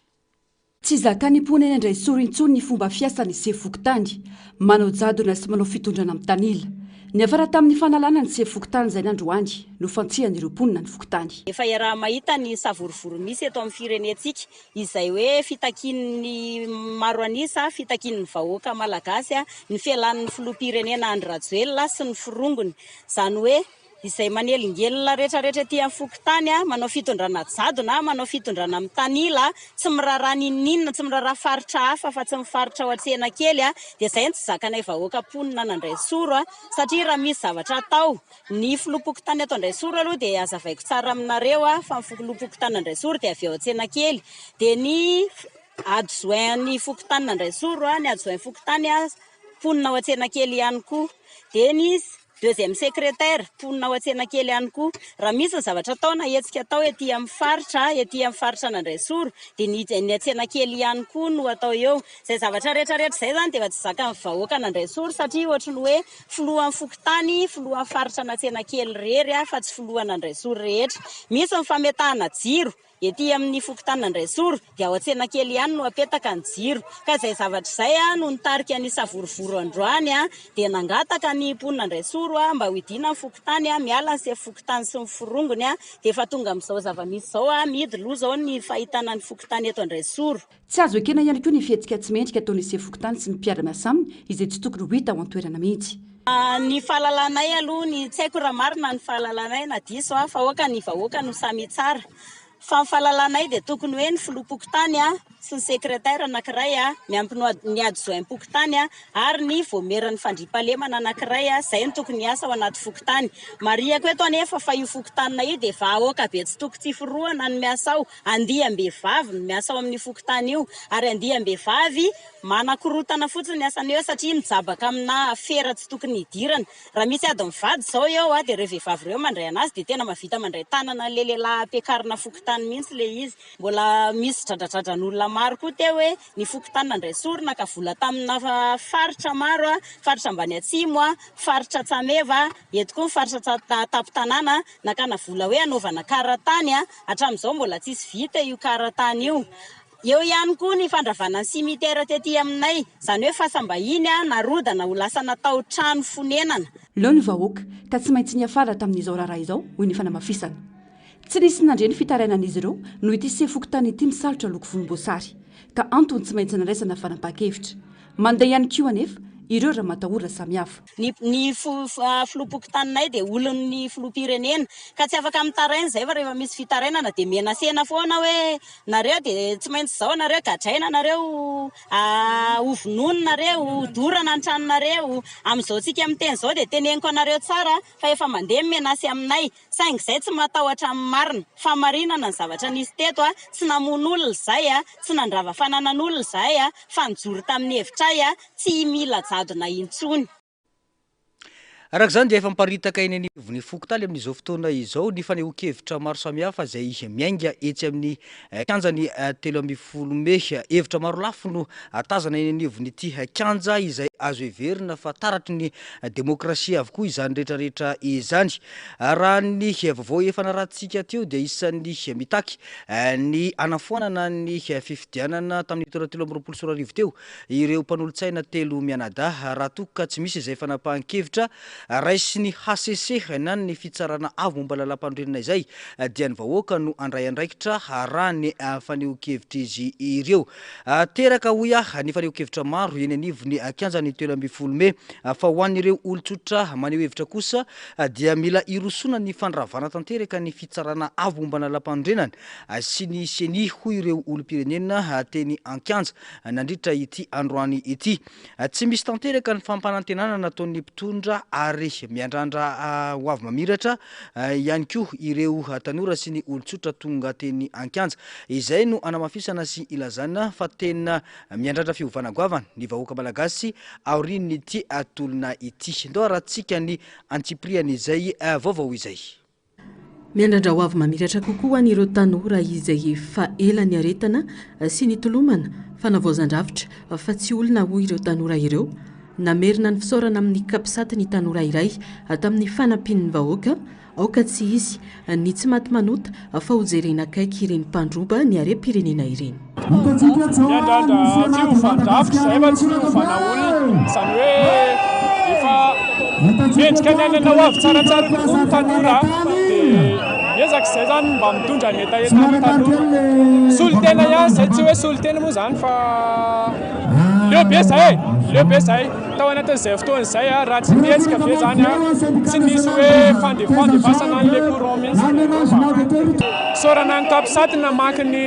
Tsy zakany pona eny andray soro intsony ny fomba fiasany se fokotany manao jadona sy manao fitondrana amin'ny tanila. Ny afara tamin'ny fanalana ny se fokotany zay nandroany no fantsihan'ireo ponina ny fokotany. Efa iaraha mahita ny savorovory misy eto amin'ny firenentsika izay hoe fitakin'ny maro anisa fitakin'ny vahoaka malagasy ny fialan'ny filoham-pirenena Andry Rajoelina sy ny firongony zany hoe izay manelingelina rehetrarehetra ety amin'ny fokotany manao fitondrana jadona manao fitondrana amin'ny tanila tsy miraharaha ninninona tsy miraharaha faritra hafa fa tsy mifaritra ao an-tsena kely dia izay ny tsy zakanay vahoaka ponina n'andray soro satria raha misy zavatra atao ny filoham-pokotany ato andray soro aloha dia azavaiko tsara aminareo fa ny filoham-pokotany n'andray soro dia avy ao an-tsena kely dia ny adjoint-ny fokotany n'andray soro ny adjoint fokotany ponina ao an-tsena kely ihany koa dia ny deuxième secrétaire ponina ao an-tsena kely ihany koa raha misy ny zavatra atao na hetsika atao ety amin'ny faritra n'andray soro dia ny an-tsena kely ihany koa no atao eo izay zavatra rehetrarehetra izay zany dia efa tsy zakan'ny vahoaka n'andray soro satria ohatry ny hoe filohan'ny fokotany filohan'ny faritra n'an-tsena kely rery fa tsy filohan'andray soro rehetra. Misy ny fametahana jiro ety amin'ny fokotany n'andray soro dia ao an-tsena kely ihany no apetaka ny jiro ka izay zavatra izay no nitarika ny savorovoro androany dia nangataka ny ponin'andray soro mba ho idina ny fokotany miala ny se fokotany sy ny firongony dia efa tonga amin'izao zava-misy izao midy loha izao ny fahitana ny fokotany eto andray soro. Tsy azo ekena ihany koa ny fihetsika tsy mendrika ataon'ny se fokotany sy ny mpiara-miasa aminy izay tsy tokony ho hita ao an-toerana mihitsy. Ny fahalalanay aloha ny tsy haiko raha marina ny fahalalanay na diso fa oka ny vahoaka no samy tsara fa fahalalana dia tokony hoe ny filoha-pokotany sy ny sekretara anankiray miampy ny adjoint pokotany ary ny voameran'ny fandriam-pahalemana anankiray izay ny tokony asa ao anaty fokotany. Mariako eto anefa fa io fokotanina io dia vahoaka be tsy tokony tsy forohana no miasa ao, andiam-behivavy no miasa ao amin'ny fokotany io ary andiam-behivavy manakorotana fotsiny ny asany eo satria mijabaka amina fera tsy tokony hidirana. Raha misy ady mivady zao eo dia ireo vehivavy ireo mandray anazy dia tena mahavita mandray tanana le lehilahy ampiakarina fokotany mihitsy le izy. Mbola misy dradradradran'olona maro koa teo hoe ny fokotanina ndray sorona ka vola tamina faritra maro faritra ambany atsimo faritra Tsameva eto koa faritra Tapotanana nakana vola hoe anaovana karatany hatramin'izao mbola tsisy vita io karatany io. Eo ihany koa ny fandravana simitera tety aminay izany hoe fasambahiny narodana ho lasa natao trano fonenana. Leo ny vahoaka ka tsy maintsy niafara tamin'izao raharaha izao hoy ny fanamafisana. Tsy nisy nandreny fitarainan'izy ireo no ity sefokotany ity misalotra loko volomboasary ka antony tsy maintsy naraisana fanapa-kevitra. Mandeha ihany koa anefa ireo raha matahora samihafa. Ny filoha-pokotaninay dia olon'ny filoha-pirenena ka tsy afaka mitaraina izay fa rehefa misy fitarainana dia menasena foana hoe nareo dia tsy maintsy izao nareo gadraina nareo ovonononareo dorana ny tranonareo. Amin'izao tsika amin'ny teny izao dia teneniko anareo tsara fa efa mandeha menasy aminay saingy izay tsy matahotra amin'ny marina fa marinana ny zavatra nisy teto tsy namon'olona izay tsy nandrava fananan'olona izay fa nijoro tamin'ny hevitray tsy mila jadona intsony. Araka izany dia efa miparitaka eny anivon'ny fokotaly amin'izao fotoana izao ny fanehoan-kevitra maro samihafa izay miainga etsy amin'ny kianjany 13 Mey. Hevitra maro lafo no tazana eny anivon'ity kianja izay azo heverina fa taratry ny demokrasia avokoa izany rehetrarehetra izany. Raha ny vaovao efa narahantsika teo dia isan'ny mitaky ny anafoanana ny fifidianana tamin'ny taona 2024 teo ireo mpanolontsaina 3 mianadahy raha toka tsy misy izay fanapahan-kevitra raisiny HCC na ny fitsarana avo momba lalam-pandrenana izay dia ny vahoaka no andray andraikitra raha ny fanehoan-kevitra izy ireo. Teraka hoy ny fanehoan-kevitra maro eny anivon'ny kianjany 12 Mey fa ho an'ireo olon-tsotra maneho hevitra kosa dia mila irosona ny fanravana tanteraka ny fitsarana avo momba lalam-pandrenana sy ny seni hoy ireo olom-pirenena teny an-kianja nandritra ity androany ity. Tsy misy tanteraka ny fampanantenana nataon'ny mpitondra ary miandrandra ho avy mamiratra ihany koa ireo tanora sy ny olon-tsotra tonga teny an-kianja. Izay no anamafisana sy ilazana fa tena miandrandra fiovana goavana ny vahoaka malagasy aorin'ny ity atolona ity. Ndao rahantsika ny antsipriana izay vaovao izay. Miandrandra ho avy mamiratra kokoa n'ireo tanora izay fa ela ny aretana sy ny tolomana fanavaozan-dravitra fa tsy olona ho ireo tanora ireo. Namerina ny fisaorana amin'ny kapisaty ny tanora iray tamin'ny fanampian'ny vahoaka aoka tsy izy ny tsy maty manota fa hojerena akaiky ireny mpandroba ny harem-pirenena ireny. Miandrandra tsy hofandrafitra izay fa tsy hofana olona izany hoe efa mendrika ny anana ho avy tsaratsara kokoa ny tanora dia ezaka izay zany mba mitondra ny etaeta amin'ny tanora. Solitena ihany izay tsy hoe solitena moa zany fa leobe zay tao anatin'izay fotoana izay raha tsy mietsika be zany tsy misy hoe fandefasana an'ilay courant mihitsy. Saorana ny kapisaty namaky ny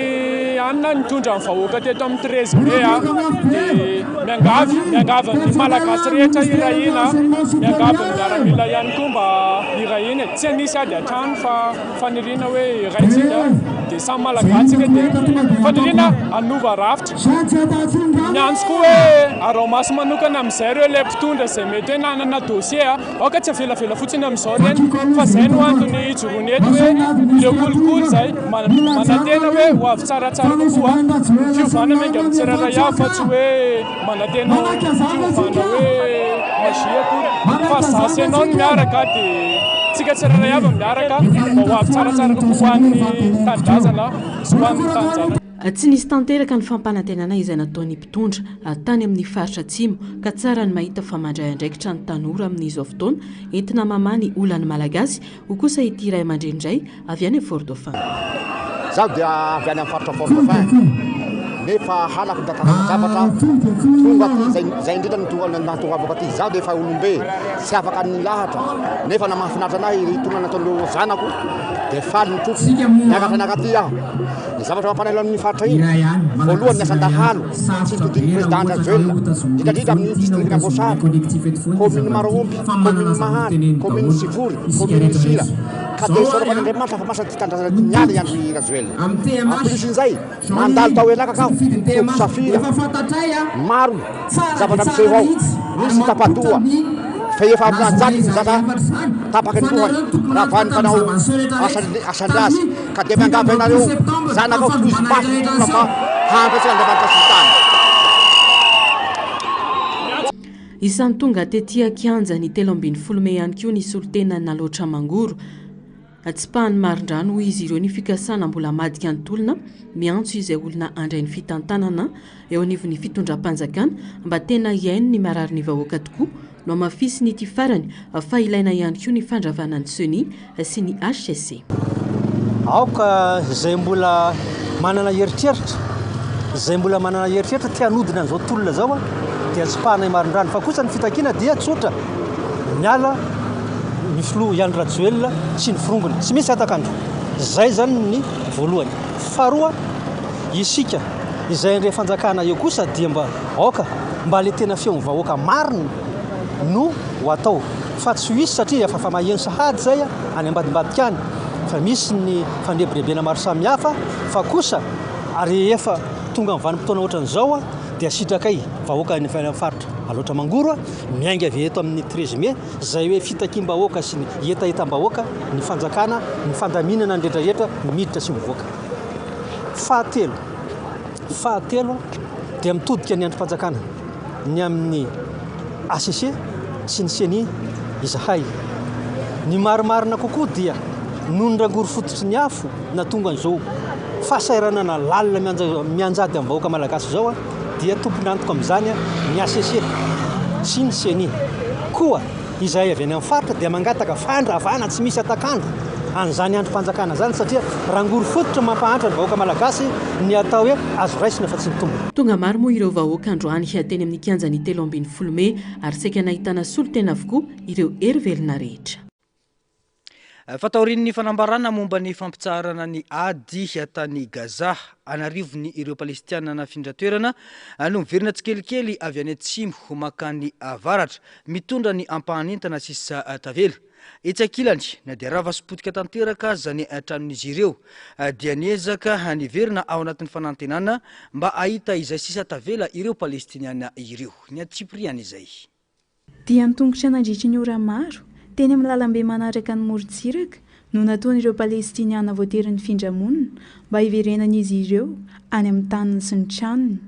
anina nitondra ny vahoaka teto amin'ny 13 Mey dia miangavy ny malagasy rehetra irahina, miangavy ny miaramila ihany koa mba irahina. Tsy anisy ady hatrany fa faniriana hoe iraitsika dia samy malagatsika dia faniriana anova rafitra. Miantso koa hoe arao-maso manokana amin'izay ireo ilay mpitondra izay mety hoe nanana dossier aoka tsy avelavela fotsiny amin'izao reny fa izay no antony hijoroany eto hoe ileo kolikoly izay manantena hoe ho avy tsaratsara kokoa fiovana menga amin'ny tsirairay avy fa tsy hoe manantena fiovana hoe magie akory fa zasy ianao no miaraka dia tsika tsirairay avy miaraka mba ho avy tsaratsara kokoa hoan'ny tanindrazana sy hoan'ny tanjana. Tsy nisy tanteraka ny fampanantenana izay nataon'ny mpitondra tany amin'ny faritra atsimo ka tsara ny mahita fa mandray andraikitra ny tanora amin'izao fotoana entina mamany olany malagasy ho kosa ity iray aman-dreny avy any Fort-Dauphin. Zaho dia avy any amin'ny faritra Fort-Dauphin nefa halako ntatarana zavatra tonga zay indrindra natonga avako aty. Zaho dia efa olombe tsy afaka ny lahatra nefa namahafinaritra anahy tonga nataon'ireo zanako dia faly ny tompo miakatra nakaty aho ny zavatra mampanahilo amin'ny faritra iny voalohany ny asan-dahalo tsy nitodiny président Rajoelina indrindra amin'ny district Amboasary commune Maraomby commune Mahany commune Sivory commune Sila ka dia soravan'Andriamanitra fa masana ty tandrana niala Andry Rajoelina amplisin'izay mandalo tao elaka aho toko safira maro zavatra miseho ao misy tapadoa fa efa amin'anjaty zaka tapaky ny lohany raha vany mpanao asan-drazy ka dia miangavy anareo zanaka ao plus basy fa hampiatsika Andriamanitra sy tany. Isan'ny tonga tetỳ kianja ny 13 ihany koa ny solitena naloatra mangoro. Tsy pahany marindrano izy ireo ny fikasana mbola madika antolona miantso izay olona andray ny fitantanana eo anivon'ny fitondram-panjakana mba tena iaino ny marary ny vahoaka tokoa no mafisy ny ty farany fa ilaina ihany koa ny fandravana ny SENI sy ny HCC. Aoka izay mbola manana heritreritra izay mbola manana heritreritra tia hanodina an'izao tolona zao dia tsy pahanay marindrano fa kosa ny fitakiana dia tsotra miala ny filoha Andry Rajoelina sy ny firongony tsy misy atakandro. Zay zany ny voalohany. Faharoa isika izay ndray fanjakana eo kosa dia mba aoka mba le tena feon'ny vahoaka marina no ho atao fa tsy hisy satria efa maheno sahady zay any ambadimbadika any fa misy ny fandrebirebena maro samihafa fa kosa ary efa tonga amin'ny vanim-potoana ohatran'izao dia sitrakay vahoaka ny faritra aloatra mangoro miainga avy eto amin'ny 13 mai zay hoe fitakim-bahoaka sy ny etaetam-bahoaka ny fanjakana ny fandaminana ny rehetrarehetra miditra sy mivoaka. Fahatelo dia mitodika ny androm-panjakana ny amin'ny HCC sy ny SENI izahay ny marimarina kokoa dia noho ny rangoro fototry ny afo na tonga an'izao fahasairanana lalina mianjady amin'ny vahoaka malagasy zao dia tompony antoko amin'izany ny HCC sy ny SENI koa izay avy any amin'ny faritra dia mangataka fandravana tsy misy atakandro an'izany androm-panjakana zany satria rangoro fototra mampahantra ny vahoaka malagasy ny atao hoe azo raisina fa tsy ny tombo. Tonga maro moa ireo vahoaka androany teny amin'ny kianjany 13 Mai ary saika nahitana solitena avokoa ireo hery-velona rehetra. Fataorian'ny fanambarana momba ny fampitsarana ny ady tany Gaza anarivony ireo Palestinina nafindra toerana no miverina tsikelikely avy any atsimo makany avaratra mitondra ny ampahanentana sisa tavela. Etsakilany na dia rava sipotika tanteraka zany tranon'izy ireo dia niezaka niverina ao anatin'ny fanantenana mba ahita izay sisa tavela ireo Palestiniana ireo. Ny Tsipriana izay. Dia nitongotra nandritra ny ora maro teny amin'ny lalambe manaraka ny morontsiraka no nataon'ireo Palestiniana voatery ny findramonina mba hiverenan'izy ireo any amin'ny taniny sy ny tranony.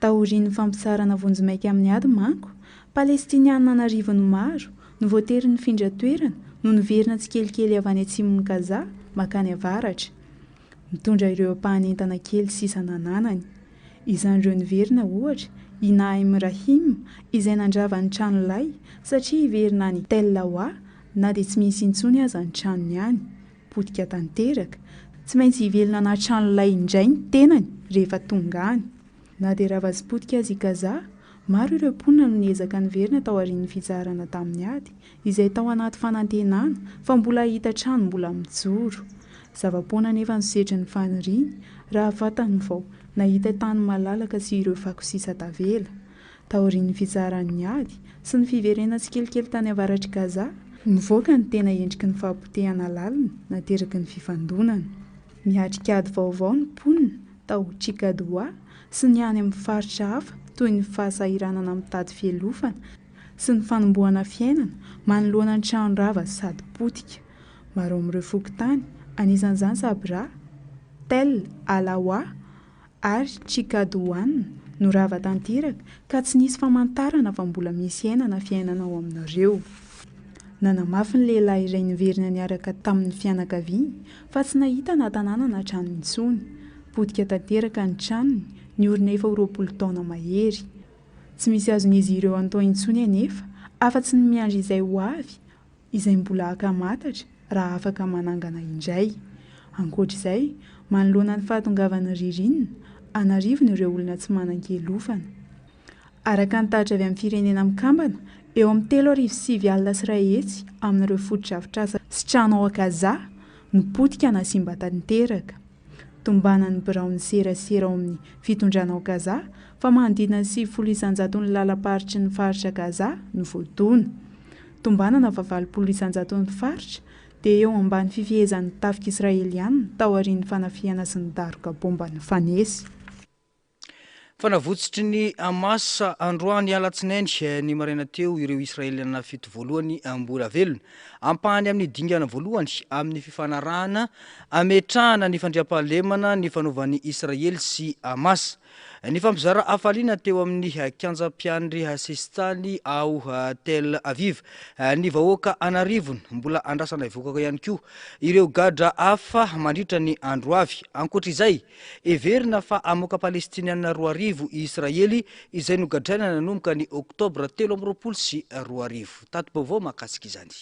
Taorian'ny fampisarana vonjimaika amin'ny ady manko, Palestiniana nanarivony maro no voatery ny findra toerana no niverina tsikelikely avy any atsimon'ny Gaza makany avaratra. Mitondra ireo ampahanentana kely sisa nananany. Izan'ireo niverina ohatra i Naim Rahim izay nandrava ny trano lay satria hiverina any Tel Lawa na dia tsy misy intsony aza ny tranony any. Potika tanteraka tsy maintsy hivelona na trano lay indray ny tenany rehefa tonga any. Na dia rava sy potika azy i Gaza, maro ireo mponina no niezaka niverina tao aorian'ny fitsarana tamin'ny ady izay tao anaty fanantenana fa mbola hita trano mbola mijoro. Zava-poana nefa nisetry ny faniriany raha fatany vao nahita tany malalaka sy ireo fako sisa tavela. Taorian'ny fitsaran'ny ady sy ny fiverena tsikelikely tany avaratry Gaza nivoaka ny tena endriky ny fahampotehana lalina nateraky ny fifandonana. Miatrika ady vaovao ny mponina tao Tsikadoa sy ny any amin'ny faritra hafa toy ny fahasahiranana mitady fialofana sy ny fanombohana fiainana manoloana ny trano rava sady potika. Maro amin'ireo fokontany anisan'izany Sabra, Tel Alawa ary Tsikadoana no rava tanteraka ka tsy nisy famantarana fa mbola misy ainana fiainana ao aminareo. Nanamafy ny lehilahy iray niverina niaraka tamin'ny fianakaviany fa tsy nahita na tanàna na trano intsony. Potika tanteraka ny tranony niorina efa 20 taona mahery. Tsy misy azon'izy ireo antao intsony anefa afa-tsy ny miandry izay ho avy izay mbola akamatatra raha afaka manangana indray. Ankoatr'izay, manoloana ny fahatongavana ririnina anarivony ireo olona tsy manan-kelofana. Araka ny tatra avy amin'ny firenena mikambana, eo amin'ny 3,7 alina sy 1 hetsy amin'ireo foto-drafitrasa sy trano ao Gaza nipotika na simba tanteraka. Tombanan'ny Brown serasera ao amin'ny fitondranao Gaza fa manodidina 700 ny lalam-paritry ny faritra Gaza no voadona. Tombanana fa 700 ny faritra dia eo ambany fifehezan'ny tafika Israeliana tao aorian'ny fanafiana sy ny daroka bomba ny fanesy. Fanavotsitry ny Hamas androany alatsinainy ny maraina teo ireo Israeliana fito voalohany mbola velona ampahany amin'ny dingana voalohany amin'ny fifanarahana ametrahana ny fandriam-pahalemana ny fanaovan'ny Israely sy Hamas. Ny fampizara hafaliana teo amin'ny kianjam-piandry Sistany ao Tel Aviv ny vahoaka anarivony mbola andrasana ivokaka ihany koa ireo gadra hafa mandritra ny andro avy. Ankoatr'izay everina fa amoaka Palestiniana 2,000 Israely izay nogadraina nanomboka ny Oktobra 7 sy 2,000. Tato-baovao mahakasika izany.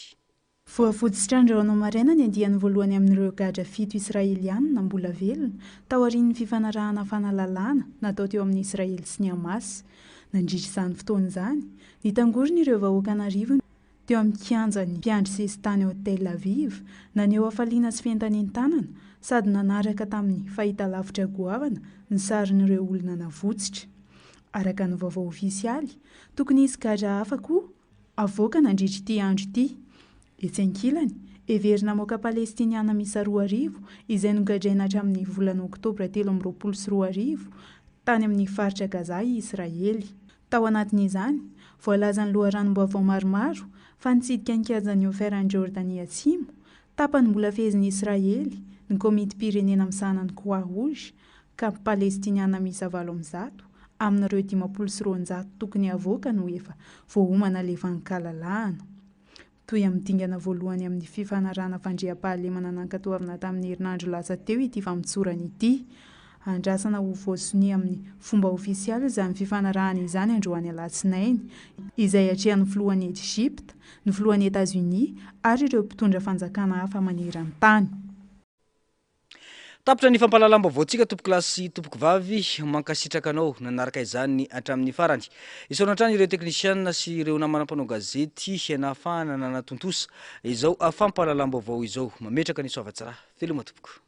Voafotsitra andro anao maraina ny andiany voalohany amin'ireo gadra 7 Israeliana mbola velona tao aorian'ny fifanarahana fanalalana natao teo amin'ny Israely sy ny Hamas. Nandritra izany fotoana izany nitangorona ireo vahoaka anarivony teo amin'ny kianjan'ny mpiandry Sistany ao Tel Aviv naneho hafaliana sy fientanentanana sady nanaraka tamin'ny fahitalavitra goavana ny sarin'ireo olona navotsitra. Araka ny vaovao ofisialy tokony hisy gadra hafa koa avoaka nandritra ity andro ity. Etsy ankilany everina amoaka Palestiniana misa 2,000 izay nogadraina hatramin'ny volana Oktobra 13 sy 2,000 tany amin'ny faritra Gaza i Israely. Tao anatin'izany voalazan'ny loharanom-baovao maromaro fa nitsidika ny kianjan'ny oferan'ny Jordania atsimo tapany mbola fezin'ny Israely ny komity pirenena misanany Croix Rouge ka Palestiniana misa 700 amin'ireo 500 tokony avoaka no efa voahomana levankalalahana. Toy amin'ny dingana voalohany amin'ny fifanarahana fandriam-pahalemana nankatoavana tamin'ny herinandro lasa teo ity fampitsorana ity. Andrasana ho voasony amin'ny fomba ofisialy izany fifanarahana izany androany alatsinainy izay atrehan'ny filohan'ny Egypte, ny filohan'ny États-Unis ary ireo mpitondra fanjakana hafa maneran-tany. Tapitra ny fampahalalam-baovaontsika tompoko lahy sy tompoko vavy mankasitraka anao nanaraka izany hatramin'ny farany. Isaona hatrany ireo teknisianina sy ireo namana mpanao gazety nahafahana nanatontosa izao fampahalalam-baovao izao. Mametraka ny soavatsara. Veloma tompoko.